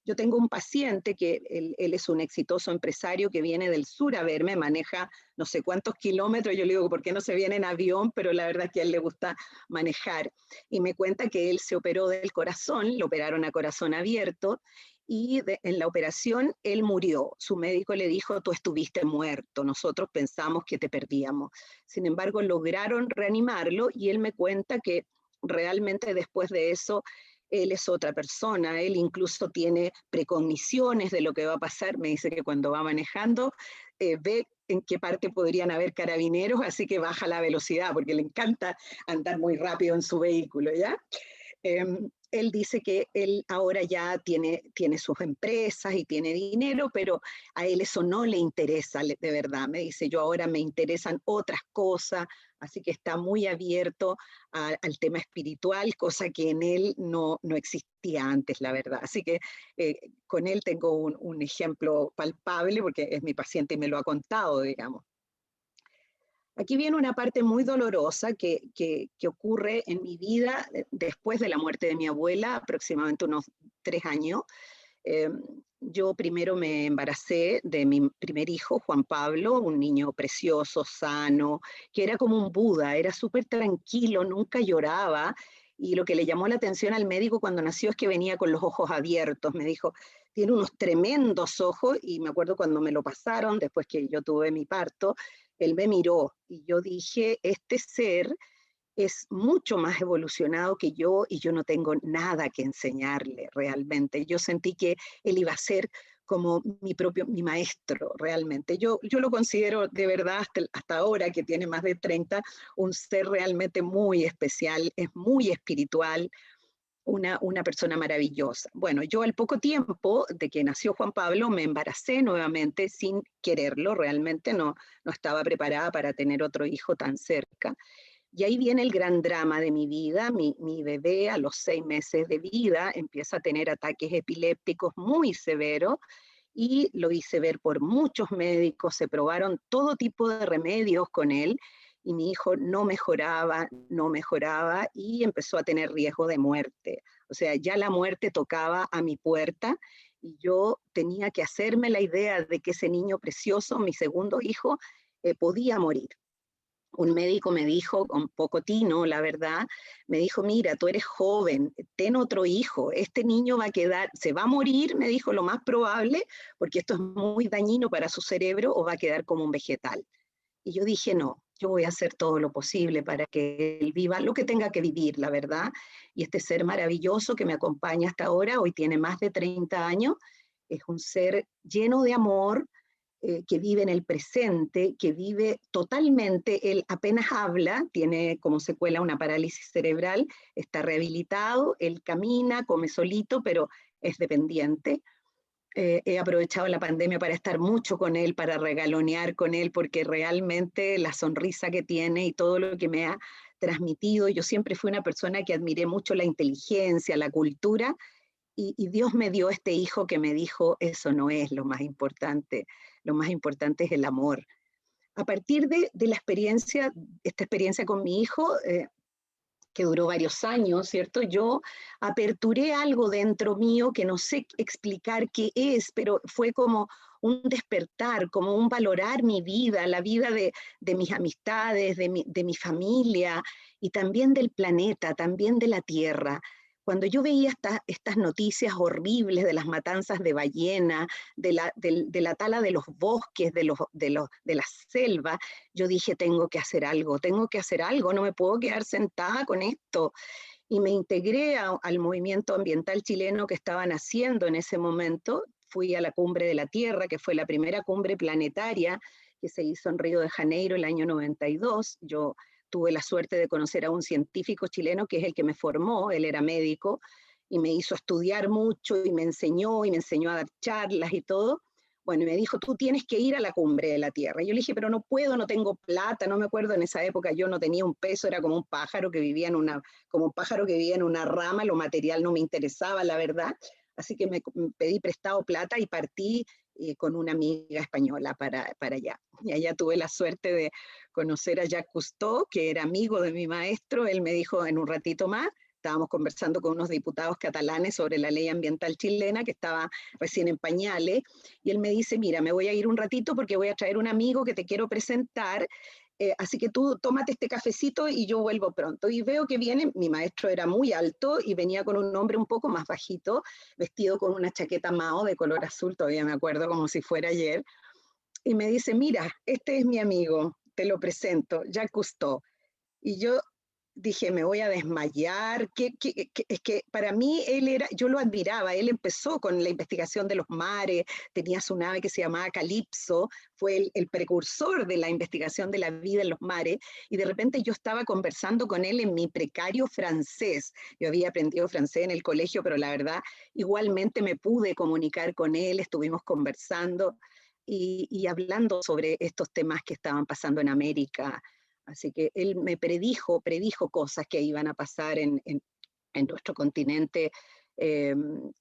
Yo tengo un paciente que él es un exitoso empresario que viene del sur a verme, maneja no sé cuántos kilómetros, yo le digo, ¿por qué no se viene en avión? Pero la verdad es que a él le gusta manejar. Y me cuenta que él se operó del corazón, lo operaron a corazón abierto, y en la operación él murió. Su médico le dijo, tú estuviste muerto, nosotros pensamos que te perdíamos. Sin embargo, lograron reanimarlo y él me cuenta que realmente después de eso él es otra persona, él incluso tiene precogniciones de lo que va a pasar, me dice que cuando va manejando ve en qué parte podrían haber carabineros, así que baja la velocidad, porque le encanta andar muy rápido en su vehículo, ¿ya? Él dice que él ahora ya tiene sus empresas y tiene dinero, pero a él eso no le interesa de verdad. Me dice, yo ahora me interesan otras cosas, así que está muy abierto al tema espiritual, cosa que en él no existía antes, la verdad. Así que con él tengo un ejemplo palpable, porque es mi paciente y me lo ha contado, digamos. Aquí viene una parte muy dolorosa que ocurre en mi vida después de la muerte de mi abuela, aproximadamente unos 3 años. Eh, yo primero me embaracé de mi primer hijo, Juan Pablo, un niño precioso, sano, que era como un Buda, era súper tranquilo, nunca lloraba. Y lo que le llamó la atención al médico cuando nació es que venía con los ojos abiertos. Me dijo, tiene unos tremendos ojos, y me acuerdo cuando me lo pasaron, después que yo tuve mi parto, él me miró y yo dije, este ser es mucho más evolucionado que yo y yo no tengo nada que enseñarle realmente. Yo sentí que él iba a ser como mi maestro realmente. Yo lo considero de verdad hasta ahora, que tiene más de 30, un ser realmente muy especial, es muy espiritual, una persona maravillosa. Bueno, yo al poco tiempo de que nació Juan Pablo me embaracé nuevamente sin quererlo, realmente no estaba preparada para tener otro hijo tan cerca. Y ahí viene el gran drama de mi vida. Mi bebé a los 6 meses de vida empieza a tener ataques epilépticos muy severos y lo hice ver por muchos médicos, se probaron todo tipo de remedios con él y mi hijo no mejoraba y empezó a tener riesgo de muerte. O sea, ya la muerte tocaba a mi puerta y yo tenía que hacerme la idea de que ese niño precioso, mi segundo hijo, podía morir. Un médico me dijo, un poco tino, la verdad, me dijo, mira, tú eres joven, ten otro hijo, este niño va a quedar, se va a morir, me dijo, lo más probable, porque esto es muy dañino para su cerebro, o va a quedar como un vegetal. Y yo dije, no, yo voy a hacer todo lo posible para que él viva lo que tenga que vivir, la verdad. Y este ser maravilloso que me acompaña hasta ahora, hoy tiene más de 30 años, es un ser lleno de amor, que vive en el presente, que vive totalmente, él apenas habla, tiene como secuela una parálisis cerebral, está rehabilitado, él camina, come solito, pero es dependiente. He aprovechado la pandemia para estar mucho con él, para regalonear con él, porque realmente la sonrisa que tiene y todo lo que me ha transmitido, yo siempre fui una persona que admiré mucho la inteligencia, la cultura, y Dios me dio este hijo que me dijo, eso no es lo más importante es el amor. A partir de esta experiencia con mi hijo, que duró varios años, ¿cierto? Yo aperturé algo dentro mío que no sé explicar qué es, pero fue como un despertar, como un valorar mi vida, la vida de mis amistades, de mi familia y también del planeta, también de la Tierra. Cuando yo veía estas noticias horribles de las matanzas de ballena, de la tala de los bosques, de la selva, yo dije, tengo que hacer algo, no me puedo quedar sentada con esto. Y me integré al movimiento ambiental chileno que estaban haciendo en ese momento. Fui a la Cumbre de la Tierra, que fue la primera cumbre planetaria que se hizo en Río de Janeiro el año 92. Yo tuve la suerte de conocer a un científico chileno que es el que me formó, él era médico, y me hizo estudiar mucho y me enseñó a dar charlas y todo. Bueno, y me dijo, tú tienes que ir a la Cumbre de la Tierra. Y yo le dije, pero no puedo, no tengo plata, no me acuerdo, en esa época yo no tenía un peso, era como un pájaro que vivía en una rama, lo material no me interesaba, la verdad. Así que me pedí prestado plata y partí con una amiga española para allá. Y allá tuve la suerte de conocer a Jacques Cousteau, que era amigo de mi maestro. Él me dijo en un ratito más, estábamos conversando con unos diputados catalanes sobre la ley ambiental chilena, que estaba recién en pañales, y él me dice, mira, me voy a ir un ratito porque voy a traer un amigo que te quiero presentar, así que tú tómate este cafecito y yo vuelvo pronto. Y veo que viene, mi maestro era muy alto y venía con un hombre un poco más bajito, vestido con una chaqueta Mao de color azul, todavía me acuerdo como si fuera ayer, y me dice, mira, este es mi amigo, te lo presento, Jacques Cousteau. Y yo dije, me voy a desmayar, es que para mí yo lo admiraba, él empezó con la investigación de los mares, tenía su nave que se llamaba Calipso, fue el precursor de la investigación de la vida en los mares, y de repente yo estaba conversando con él en mi precario francés, yo había aprendido francés en el colegio, pero la verdad, igualmente me pude comunicar con él, estuvimos conversando y hablando sobre estos temas que estaban pasando en América. Así que él me predijo cosas que iban a pasar en nuestro continente, eh,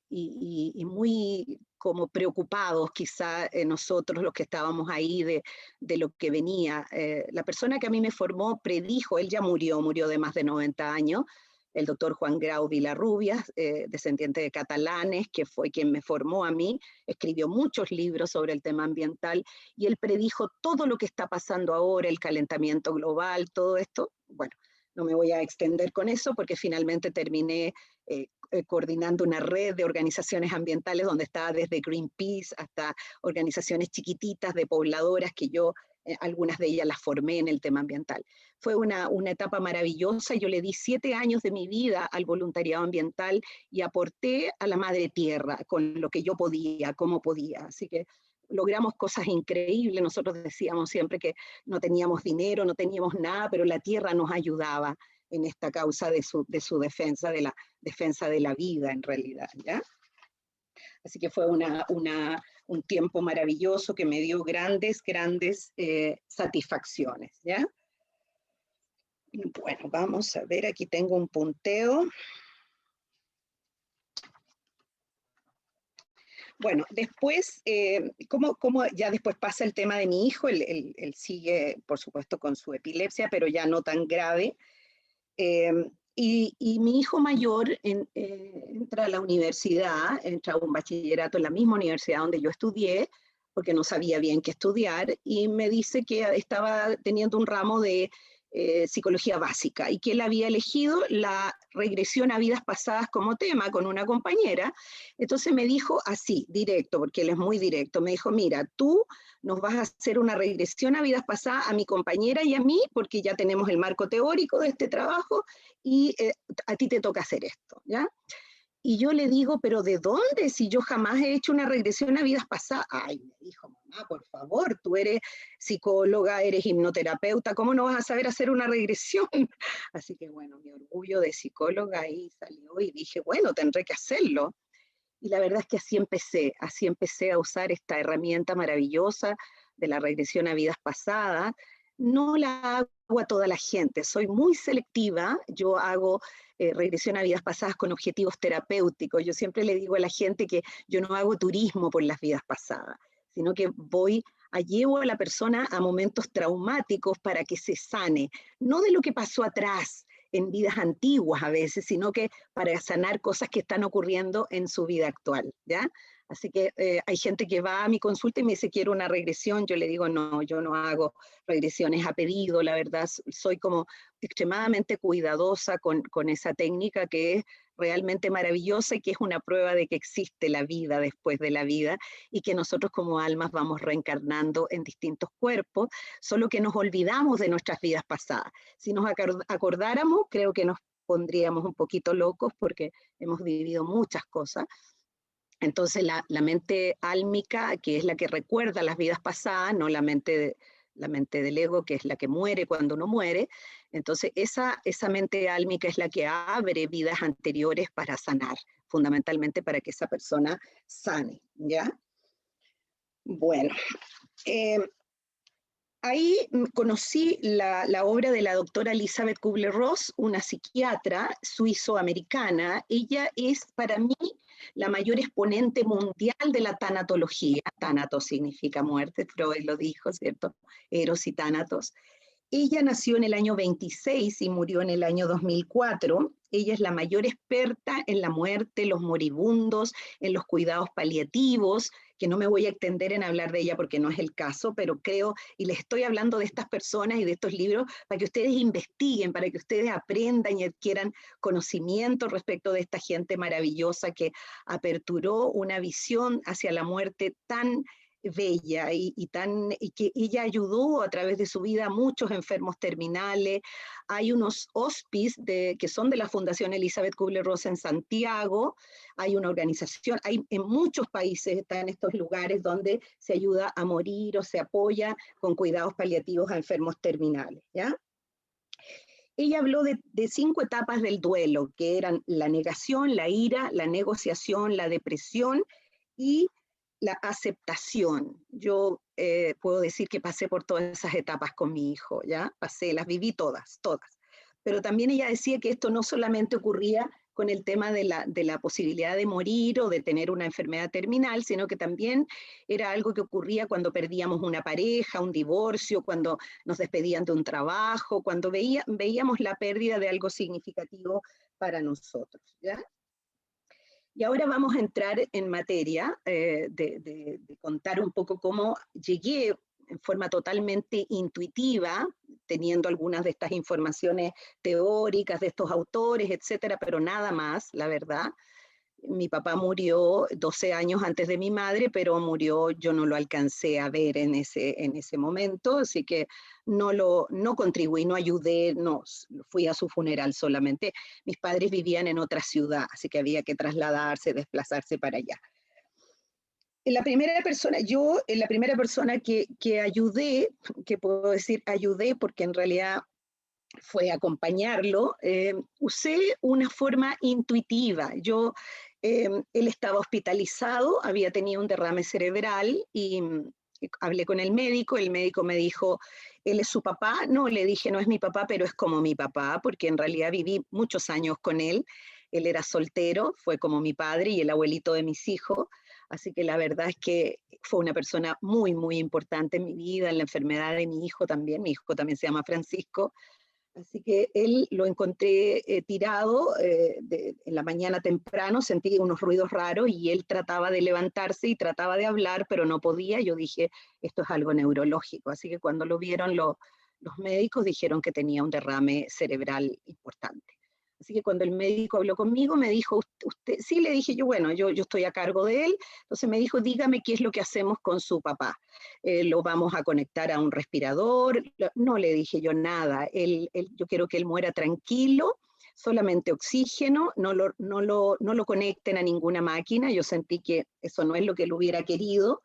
y muy como preocupados quizá nosotros los que estábamos ahí de lo que venía. La persona que a mí me formó predijo, él ya murió de más de 90 años, el doctor Juan Grau Vilarrubias, descendiente de catalanes, que fue quien me formó a mí, escribió muchos libros sobre el tema ambiental, y él predijo todo lo que está pasando ahora, el calentamiento global, todo esto. Bueno, no me voy a extender con eso porque finalmente terminé coordinando una red de organizaciones ambientales donde estaba desde Greenpeace hasta organizaciones chiquititas de pobladoras que yo, algunas de ellas las formé en el tema ambiental. Fue una etapa maravillosa, yo le di 7 años de mi vida al voluntariado ambiental y aporté a la madre tierra con lo que yo podía, como podía, así que logramos cosas increíbles. Nosotros decíamos siempre que no teníamos dinero, no teníamos nada, pero la tierra nos ayudaba en esta causa de su defensa, de la defensa de la vida en realidad, ¿ya? Así que fue un tiempo maravilloso que me dio grandes satisfacciones, ¿ya? Bueno, vamos a ver, aquí tengo un punteo. Bueno, después, como ya después pasa el tema de mi hijo, él sigue, por supuesto, con su epilepsia, pero ya no tan grave. Y mi hijo mayor entra a la universidad, entra a un bachillerato en la misma universidad donde yo estudié, porque no sabía bien qué estudiar, y me dice que estaba teniendo un ramo de psicología básica y que él había elegido la regresión a vidas pasadas como tema con una compañera. Entonces me dijo así, directo, porque él es muy directo, me dijo, mira, tú nos vas a hacer una regresión a vidas pasadas a mi compañera y a mí, porque ya tenemos el marco teórico de este trabajo y a ti te toca hacer esto, ¿ya? Y yo le digo, ¿pero de dónde? Si yo jamás he hecho una regresión a vidas pasadas. Ay, me dijo, mamá, por favor, tú eres psicóloga, eres hipnoterapeuta, ¿cómo no vas a saber hacer una regresión? Así que bueno, mi orgullo de psicóloga ahí salió y dije, bueno, tendré que hacerlo. Y la verdad es que así empecé a usar esta herramienta maravillosa de la regresión a vidas pasadas. No la hago a toda la gente, soy muy selectiva, yo hago regresión a vidas pasadas con objetivos terapéuticos. Yo siempre le digo a la gente que yo no hago turismo por las vidas pasadas, sino que llevo a la persona a momentos traumáticos para que se sane, no de lo que pasó atrás, en vidas antiguas a veces, sino que para sanar cosas que están ocurriendo en su vida actual, ¿ya? Así que hay gente que va a mi consulta y me dice, quiero una regresión, yo le digo, no, yo no hago regresiones a pedido, la verdad, soy como extremadamente cuidadosa con esa técnica que es realmente maravillosa y que es una prueba de que existe la vida después de la vida y que nosotros como almas vamos reencarnando en distintos cuerpos, solo que nos olvidamos de nuestras vidas pasadas. Si nos acordáramos, creo que nos pondríamos un poquito locos porque hemos vivido muchas cosas. Entonces la mente álmica, que es la que recuerda las vidas pasadas, no la mente del ego, que es la que muere cuando uno muere, entonces esa mente álmica es la que abre vidas anteriores para sanar, fundamentalmente para que esa persona sane, ¿ya? Bueno, ahí conocí la obra de la doctora Elizabeth Kubler-Ross, una psiquiatra suizo-americana. Ella es para mí la mayor exponente mundial de la tanatología. Tanatos significa muerte, Freud lo dijo, ¿cierto? Eros y tánatos. Ella nació en el año 26 y murió en el año 2004. Ella es la mayor experta en la muerte, los moribundos, en los cuidados paliativos, que no me voy a extender en hablar de ella porque no es el caso, pero creo, y les estoy hablando de estas personas y de estos libros para que ustedes investiguen, para que ustedes aprendan y adquieran conocimiento respecto de esta gente maravillosa que aperturó una visión hacia la muerte tan bella y que ella ayudó a través de su vida a muchos enfermos terminales. Hay unos hospices que son de la Fundación Elizabeth Kubler-Ross en Santiago, hay una organización, hay en muchos países están estos lugares donde se ayuda a morir o se apoya con cuidados paliativos a enfermos terminales, ¿ya? Ella habló de 5 etapas del duelo, que eran la negación, la ira, la negociación, la depresión y la aceptación. Yo puedo decir que pasé por todas esas etapas con mi hijo, ¿ya? Las viví todas, todas. Pero también ella decía que esto no solamente ocurría con el tema de la posibilidad de morir o de tener una enfermedad terminal, sino que también era algo que ocurría cuando perdíamos una pareja, un divorcio, cuando nos despedían de un trabajo, cuando veíamos la pérdida de algo significativo para nosotros, ¿ya? Y ahora vamos a entrar en materia de contar un poco cómo llegué en forma totalmente intuitiva, teniendo algunas de estas informaciones teóricas de estos autores, etcétera, pero nada más, la verdad. Mi papá murió 12 años antes de mi madre, pero murió, yo no lo alcancé a ver en ese momento, así que no contribuí, no ayudé, no fui a su funeral solamente. Mis padres vivían en otra ciudad, así que había que trasladarse, desplazarse para allá. La primera persona que ayudé, que puedo decir ayudé porque en realidad fue acompañarlo, usé una forma intuitiva. Él estaba hospitalizado, había tenido un derrame cerebral y hablé con el médico me dijo, ¿él es su papá? No, le dije, no es mi papá, pero es como mi papá, porque en realidad viví muchos años con él era soltero, fue como mi padre y el abuelito de mis hijos, así que la verdad es que fue una persona muy, muy importante en mi vida, en la enfermedad de mi hijo también se llama Francisco. Así que él lo encontré tirado en la mañana temprano, sentí unos ruidos raros y él trataba de levantarse y trataba de hablar, pero no podía. Yo dije, esto es algo neurológico. Así que cuando lo vieron los médicos dijeron que tenía un derrame cerebral importante. Así que cuando el médico habló conmigo, me dijo, usted, sí, le dije yo, bueno, yo estoy a cargo de él. Entonces me dijo, dígame qué es lo que hacemos con su papá. Lo vamos a conectar a un respirador. No le dije yo nada. Yo quiero que él muera tranquilo, solamente oxígeno, no lo conecten a ninguna máquina. Yo sentí que eso no es lo que él hubiera querido.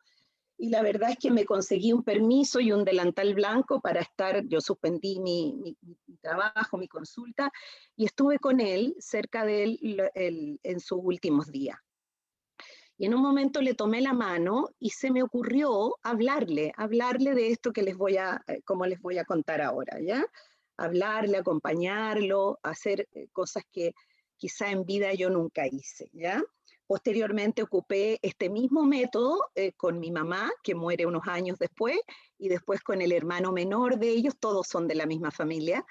Y la verdad es que me conseguí un permiso y un delantal blanco para yo suspendí mi trabajo, mi consulta, y estuve con él, cerca de él, en sus últimos días. Y en un momento le tomé la mano y se me ocurrió hablarle de esto que como les voy a contar ahora, ¿ya? Hablarle, acompañarlo, hacer cosas que quizá en vida yo nunca hice, ¿ya? Posteriormente ocupé este mismo método con mi mamá, que muere unos años después, y después con el hermano menor de ellos, todos son de la misma familia,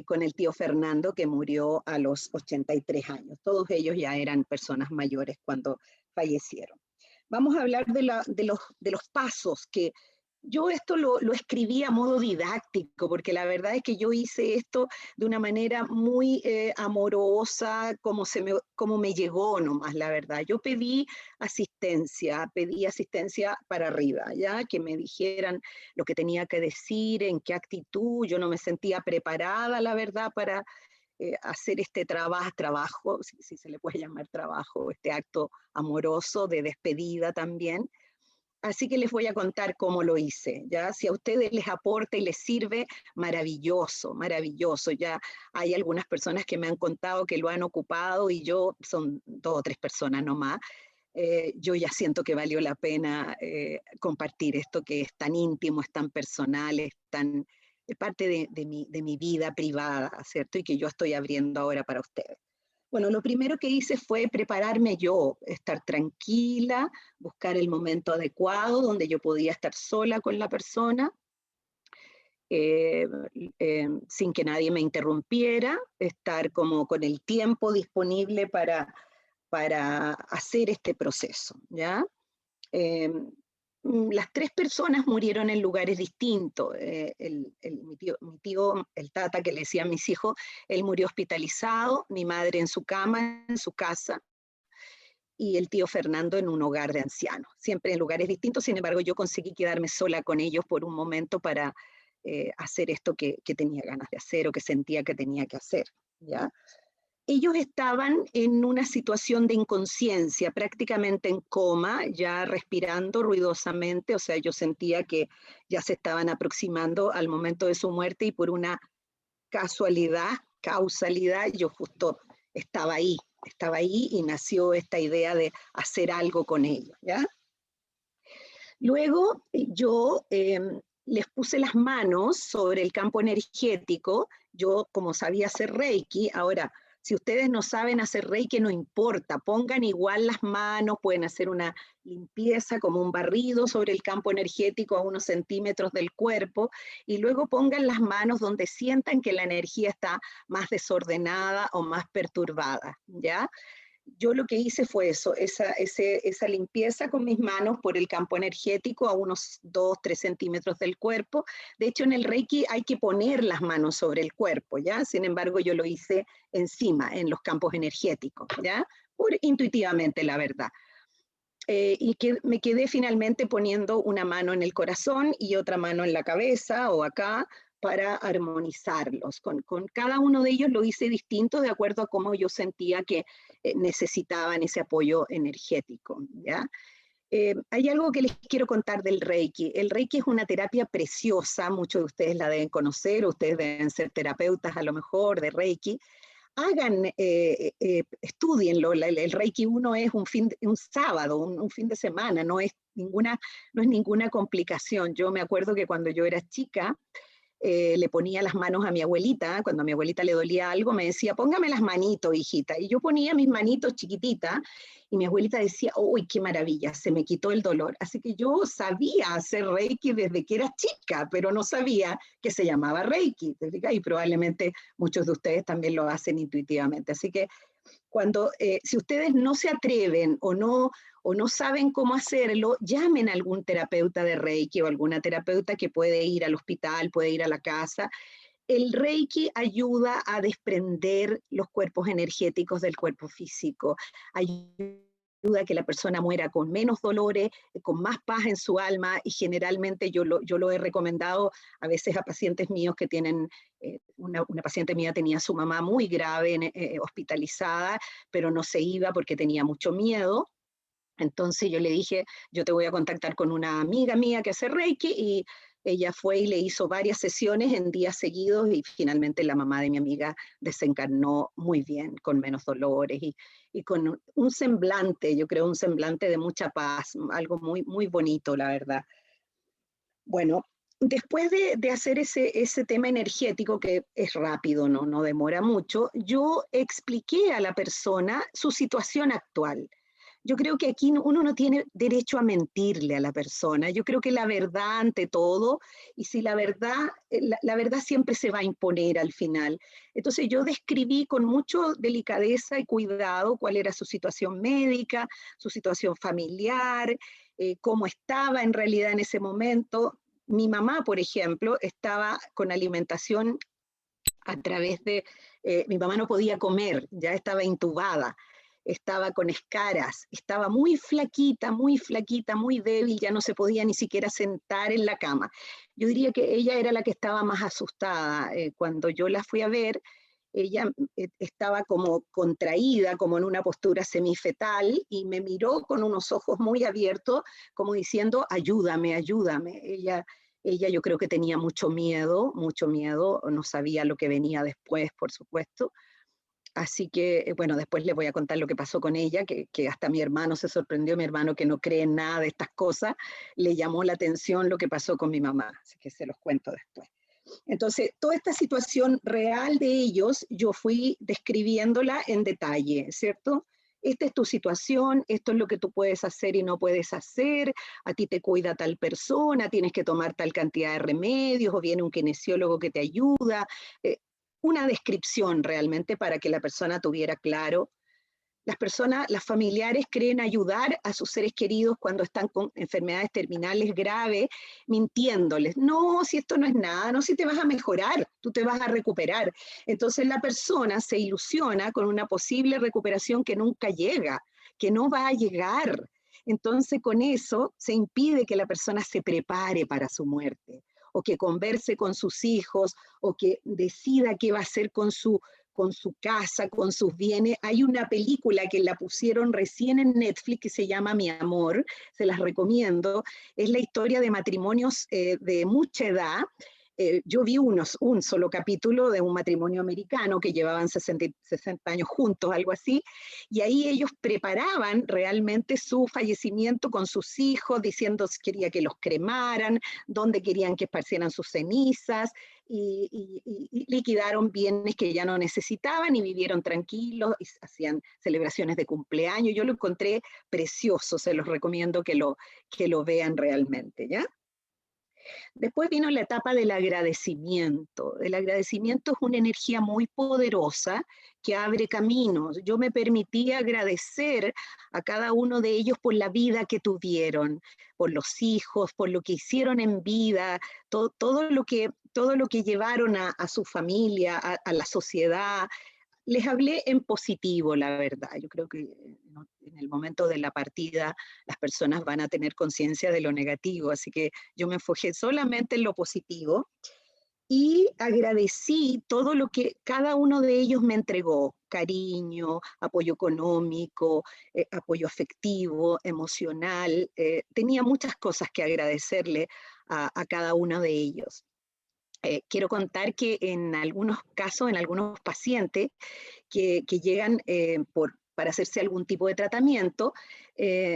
con el tío Fernando, que murió a los 83 años. Todos ellos ya eran personas mayores cuando fallecieron. Vamos a hablar de los pasos que yo esto lo escribí a modo didáctico, porque la verdad es que yo hice esto de una manera muy amorosa, como me llegó nomás, la verdad. Yo pedí asistencia para arriba, ¿ya? Que me dijeran lo que tenía que decir, en qué actitud, yo no me sentía preparada, la verdad, para hacer este trabajo, si se le puede llamar trabajo, este acto amoroso de despedida también. Así que les voy a contar cómo lo hice, ¿ya? Si a ustedes les aporta y les sirve, maravilloso, maravilloso. Ya hay algunas personas que me han contado que lo han ocupado y son 2 o 3 personas nomás. Yo ya siento que valió la pena compartir esto que es tan íntimo, es tan personal, es parte de mi vida privada, ¿cierto? Y que yo estoy abriendo ahora para ustedes. Bueno, lo primero que hice fue prepararme yo, estar tranquila, buscar el momento adecuado donde yo podía estar sola con la persona, eh, sin que nadie me interrumpiera, estar como con el tiempo disponible para hacer este proceso, ¿ya? Eh, las 3 personas murieron en lugares distintos. Mi tío, el tata que le decía a mis hijos, él murió hospitalizado, mi madre en su cama, en su casa. y el tío Fernando en un hogar de ancianos, siempre en lugares distintos. Sin embargo, yo conseguí quedarme sola con ellos por un momento para hacer esto que tenía ganas de hacer o que sentía que tenía que hacer, ¿ya? Ellos estaban en una situación de inconsciencia, prácticamente en coma, ya respirando ruidosamente, o sea, yo sentía que ya se estaban aproximando al momento de su muerte y por una causalidad, yo justo estaba ahí y nació esta idea de hacer algo con ellos, ¿ya? Luego yo les puse las manos sobre el campo energético. Yo, como sabía hacer Reiki, ahora, si ustedes no saben hacer Reiki, no importa, pongan igual las manos, pueden hacer una limpieza como un barrido sobre el campo energético a unos centímetros del cuerpo, y luego pongan las manos donde sientan que la energía está más desordenada o más perturbada, ¿ya? Yo lo que hice fue eso, esa limpieza con mis manos por el campo energético a unos 2-3 centímetros del cuerpo. De hecho, en el Reiki hay que poner las manos sobre el cuerpo, ¿ya? Sin embargo, yo lo hice encima, en los campos energéticos, ¿ya? Intuitivamente, la verdad. Y que me quedé finalmente poniendo una mano en el corazón y otra mano en la cabeza o acá, para armonizarlos. Con cada uno de ellos lo hice distinto de acuerdo a cómo yo sentía que necesitaban ese apoyo energético, ¿ya? Hay algo que les quiero contar del Reiki. El Reiki es una terapia preciosa, muchos de ustedes la deben conocer, ustedes deben ser terapeutas a lo mejor de Reiki. Estudienlo, el Reiki 1 es un sábado, un fin de semana, no es ninguna complicación. Yo me acuerdo que cuando yo era chica, le ponía las manos a mi abuelita, cuando a mi abuelita le dolía algo, me decía, póngame las manitos, hijita, y yo ponía mis manitos chiquititas, y mi abuelita decía, uy, qué maravilla, se me quitó el dolor. Así que yo sabía hacer Reiki desde que era chica, pero no sabía que se llamaba Reiki, y probablemente muchos de ustedes también lo hacen intuitivamente. Así que si ustedes no se atreven o no saben cómo hacerlo, llamen a algún terapeuta de Reiki o alguna terapeuta que puede ir al hospital, puede ir a la casa. El Reiki ayuda a desprender los cuerpos energéticos del cuerpo físico, ayuda a que la persona muera con menos dolores, con más paz en su alma, y generalmente yo lo he recomendado a veces a pacientes míos que tienen, una paciente mía tenía a su mamá muy grave, hospitalizada, pero no se iba porque tenía mucho miedo. Entonces yo le dije, yo te voy a contactar con una amiga mía que hace Reiki, y ella fue y le hizo varias sesiones en días seguidos, y finalmente la mamá de mi amiga desencarnó muy bien, con menos dolores y con un semblante, yo creo un semblante de mucha paz, algo muy, muy bonito, la verdad. Bueno, después de hacer ese tema energético, que es rápido, no demora mucho, yo expliqué a la persona su situación actual. Yo creo que aquí uno no tiene derecho a mentirle a la persona. Yo creo que la verdad ante todo, y si la verdad siempre se va a imponer al final. Entonces yo describí con mucha delicadeza y cuidado cuál era su situación médica, su situación familiar, cómo estaba en realidad en ese momento. Mi mamá, por ejemplo, estaba con alimentación a través de, mi mamá no podía comer, ya estaba intubada, estaba con escaras, estaba muy flaquita, muy débil, ya no se podía ni siquiera sentar en la cama. Yo diría que ella era la que estaba más asustada. Cuando yo la fui a ver, ella estaba como contraída, como en una postura semifetal, y me miró con unos ojos muy abiertos, como diciendo, ayúdame, ayúdame. Ella yo creo que tenía mucho miedo, no sabía lo que venía después, por supuesto. Así que, bueno, después les voy a contar lo que pasó con ella, que hasta mi hermano se sorprendió, mi hermano que no cree en nada de estas cosas, le llamó la atención lo que pasó con mi mamá, así que se los cuento después. Entonces, toda esta situación real de ellos, yo fui describiéndola en detalle, ¿cierto? Esta es tu situación, esto es lo que tú puedes hacer y no puedes hacer, a ti te cuida tal persona, tienes que tomar tal cantidad de remedios, o viene un kinesiólogo que te ayuda, una descripción realmente para que la persona tuviera claro las personas, las familiares creen ayudar a sus seres queridos cuando están con enfermedades terminales graves, mintiéndoles. No, si esto no es nada, no, si te vas a mejorar, tú te vas a recuperar. Entonces la persona se ilusiona con una posible recuperación que nunca llega, que no va a llegar. Entonces con eso se impide que la persona se prepare para su muerte, o que converse con sus hijos, o que decida qué va a hacer con su casa, con sus bienes. Hay una película que la pusieron recién en Netflix que se llama Mi Amor, se las recomiendo. Es la historia de matrimonios de mucha edad. Yo vi un solo capítulo de un matrimonio americano que llevaban 60 años juntos, algo así, y ahí ellos preparaban realmente su fallecimiento con sus hijos, diciendo si quería que los cremaran, dónde querían que esparcieran sus cenizas, y liquidaron bienes que ya no necesitaban y vivieron tranquilos, y hacían celebraciones de cumpleaños. Yo lo encontré precioso, se los recomiendo que lo vean realmente, ¿ya? Después vino la etapa del agradecimiento. El agradecimiento es una energía muy poderosa que abre caminos. Yo me permití agradecer a cada uno de ellos por la vida que tuvieron, por los hijos, por lo que hicieron en vida, todo lo que llevaron a su familia, a la sociedad. Les hablé en positivo, la verdad. Yo creo que en el momento de la partida las personas van a tener conciencia de lo negativo, así que yo me enfoqué solamente en lo positivo y agradecí todo lo que cada uno de ellos me entregó: cariño, apoyo económico, apoyo afectivo, emocional. Tenía muchas cosas que agradecerle a cada uno de ellos. Quiero contar que en algunos casos, en algunos pacientes, que llegan para hacerse algún tipo de tratamiento,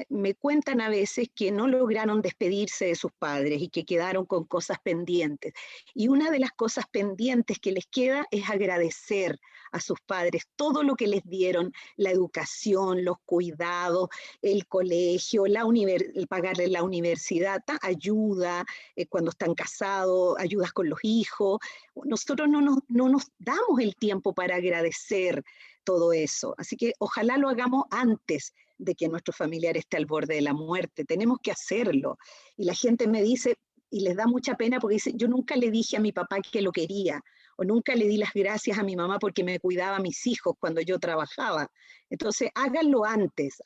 me cuentan a veces que no lograron despedirse de sus padres y que quedaron con cosas pendientes. Y una de las cosas pendientes que les queda es agradecer a sus padres todo lo que les dieron: la educación, los cuidados, el colegio, el pagarles la universidad, ayuda cuando están casados, ayudas con los hijos. Nosotros no nos damos el tiempo para agradecer todo eso. Así que ojalá lo hagamos antes de que nuestro familiar esté al borde de la muerte. Tenemos que hacerlo. Y la gente me dice, y les da mucha pena porque dice: yo nunca le dije a mi papá que lo quería, o nunca le di las gracias a mi mamá porque me cuidaba a mis hijos cuando yo trabajaba. Entonces, háganlo antes.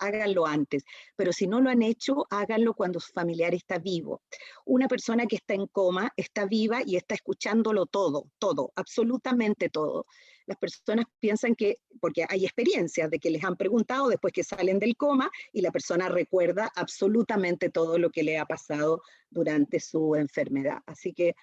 Pero si no lo han hecho, háganlo cuando su familiar está vivo. Una persona que está en coma está viva y está escuchándolo todo, absolutamente todo. Las personas piensan que, porque hay experiencias de que les han preguntado después que salen del coma y la persona recuerda absolutamente todo lo que le ha pasado durante su enfermedad. Así que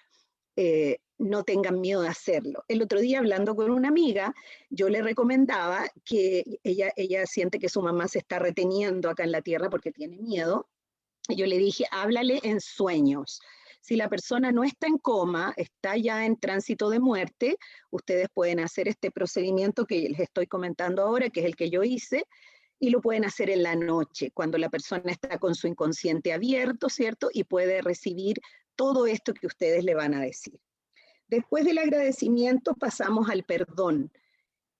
no tengan miedo de hacerlo. El otro día, hablando con una amiga, yo le recomendaba que ella siente que su mamá se está reteniendo acá en la tierra porque tiene miedo. Y yo le dije: háblale en sueños. Si la persona no está en coma, está ya en tránsito de muerte, ustedes pueden hacer este procedimiento que les estoy comentando ahora, que es el que yo hice, y lo pueden hacer en la noche, cuando la persona está con su inconsciente abierto, ¿cierto? Y puede recibir todo esto que ustedes le van a decir. Después del agradecimiento pasamos al perdón.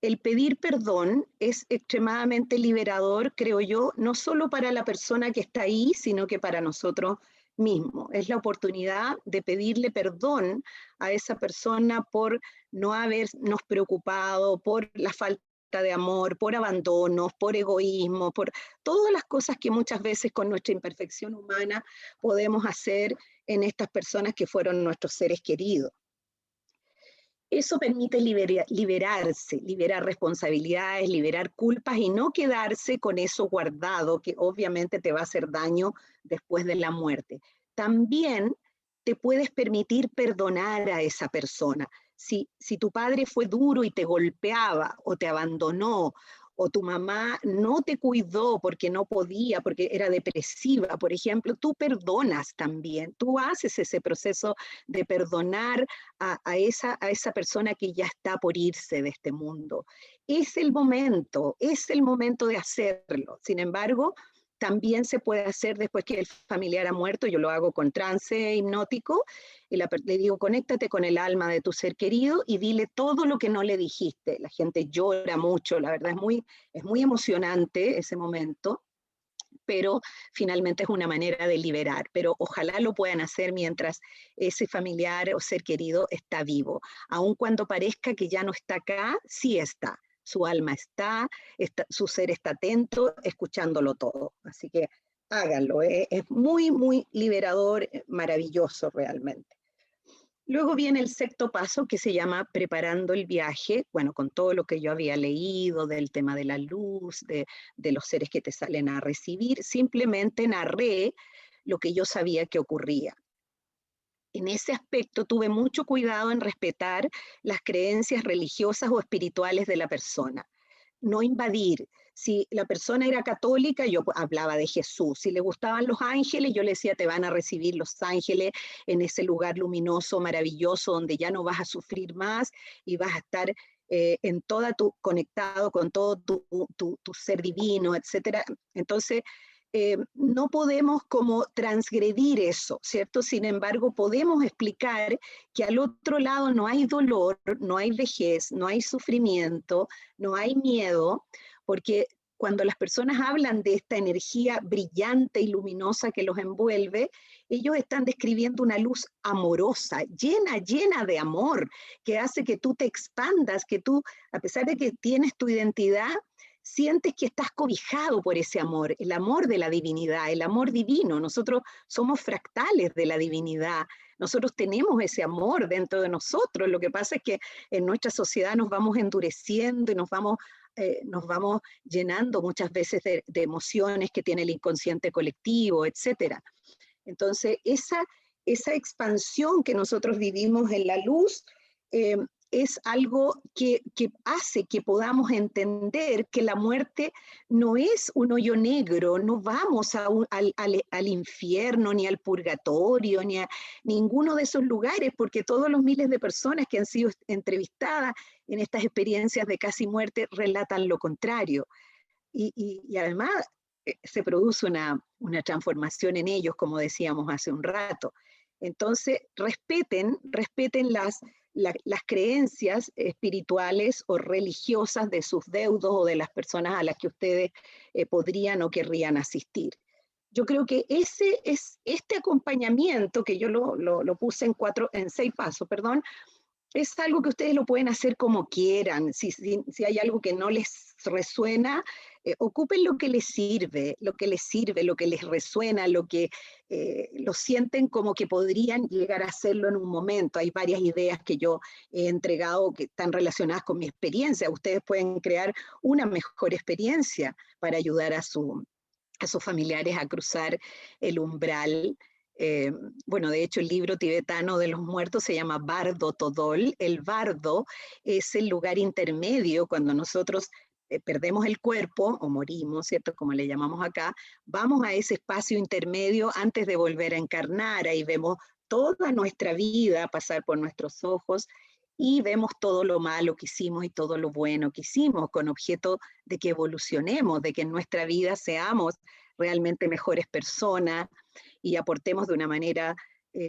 El pedir perdón es extremadamente liberador, creo yo, no solo para la persona que está ahí, sino que para nosotros mismos. Es la oportunidad de pedirle perdón a esa persona por no habernos preocupado, por la falta de amor, por abandonos, por egoísmo, por todas las cosas que muchas veces con nuestra imperfección humana podemos hacer en estas personas que fueron nuestros seres queridos. Eso permite liberarse, liberar responsabilidades, liberar culpas y no quedarse con eso guardado, que obviamente te va a hacer daño después de la muerte. También te puedes permitir perdonar a esa persona. Si tu padre fue duro y te golpeaba o te abandonó, o tu mamá no te cuidó porque no podía, porque era depresiva, por ejemplo, tú perdonas también, tú haces ese proceso de perdonar a esa persona que ya está por irse de este mundo. Es el momento de hacerlo. Sin embargo, también se puede hacer después que el familiar ha muerto. Yo lo hago con trance hipnótico y le digo, conéctate con el alma de tu ser querido y dile todo lo que no le dijiste. La gente llora mucho, la verdad es muy emocionante ese momento, pero finalmente es una manera de liberar. Pero ojalá lo puedan hacer mientras ese familiar o ser querido está vivo. Aun cuando parezca que ya no está acá, sí está. Su alma su ser está atento, escuchándolo todo. Así que háganlo, es muy, muy liberador, maravilloso realmente. Luego viene el sexto paso que se llama preparando el viaje, bueno, con todo lo que yo había leído del tema de la luz, de los seres que te salen a recibir, simplemente narré lo que yo sabía que ocurría. En ese aspecto tuve mucho cuidado en respetar las creencias religiosas o espirituales de la persona, no invadir. Si la persona era católica, yo hablaba de Jesús. Si le gustaban los ángeles, yo le decía, te van a recibir los ángeles en ese lugar luminoso, maravilloso, donde ya no vas a sufrir más y vas a estar conectado con todo tu ser divino, etcétera. Entonces, no podemos como transgredir eso, ¿cierto? Sin embargo, podemos explicar que al otro lado no hay dolor, no hay vejez, no hay sufrimiento, no hay miedo, porque cuando las personas hablan de esta energía brillante y luminosa que los envuelve, ellos están describiendo una luz amorosa, llena, llena de amor, que hace que tú te expandas, que tú, a pesar de que tienes tu identidad, sientes que estás cobijado por ese amor, el amor de la divinidad, el amor divino. Nosotros somos fractales de la divinidad, nosotros tenemos ese amor dentro de nosotros. Lo que pasa es que en nuestra sociedad nos vamos endureciendo y nos vamos llenando muchas veces de emociones que tiene el inconsciente colectivo, etcétera. Entonces, esa expansión que nosotros vivimos en la luz es algo que hace que podamos entender que la muerte no es un hoyo negro, no vamos al infierno, ni al purgatorio, ni a ninguno de esos lugares, porque todos los miles de personas que han sido entrevistadas en estas experiencias de casi muerte relatan lo contrario. Y además se produce una transformación en ellos, como decíamos hace un rato. Entonces, respeten las creencias espirituales o religiosas de sus deudos o de las personas a las que ustedes podrían o querrían asistir. Yo creo que este acompañamiento, que yo lo puse en 6 pasos, perdón, es algo que ustedes lo pueden hacer como quieran. Si hay algo que no les resuena, ocupen lo que les sirve, lo que les resuena, lo que lo sienten como que podrían llegar a hacerlo en un momento. Hay varias ideas que yo he entregado que están relacionadas con mi experiencia. Ustedes pueden crear una mejor experiencia para ayudar a sus familiares a cruzar el umbral. Bueno, de hecho el libro tibetano de los muertos se llama Bardo Todol. El bardo es el lugar intermedio cuando nosotros perdemos el cuerpo o morimos, ¿cierto? Como le llamamos acá, vamos a ese espacio intermedio antes de volver a encarnar. Ahí vemos toda nuestra vida pasar por nuestros ojos y vemos todo lo malo que hicimos y todo lo bueno que hicimos, con objeto de que evolucionemos, de que en nuestra vida seamos realmente mejores personas y aportemos de una manera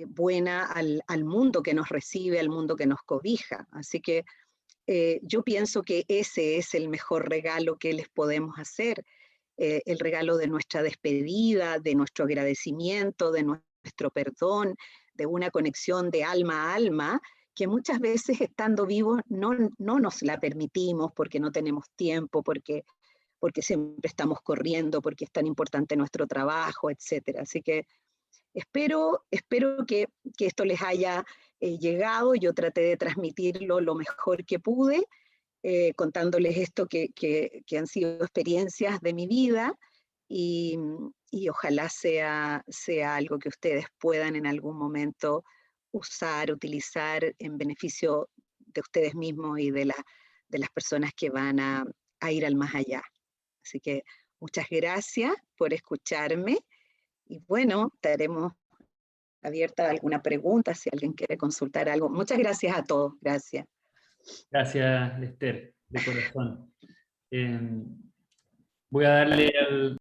buena al mundo que nos recibe, al mundo que nos cobija. Así que yo pienso que ese es el mejor regalo que les podemos hacer, el regalo de nuestra despedida, de nuestro agradecimiento, de nuestro perdón, de una conexión de alma a alma, que muchas veces estando vivos no nos la permitimos porque no tenemos tiempo, porque siempre estamos corriendo, porque es tan importante nuestro trabajo, etcétera. Así que espero que esto les haya llegado. Yo traté de transmitirlo lo mejor que pude, contándoles esto que han sido experiencias de mi vida y, y ojalá sea algo que ustedes puedan en algún momento usar, utilizar en beneficio de ustedes mismos y de las personas que van a ir al más allá. Así que muchas gracias por escucharme y bueno, estaremos abierta a alguna pregunta si alguien quiere consultar algo. Muchas gracias a todos. Gracias. Gracias, Esther, de corazón. Voy a darle al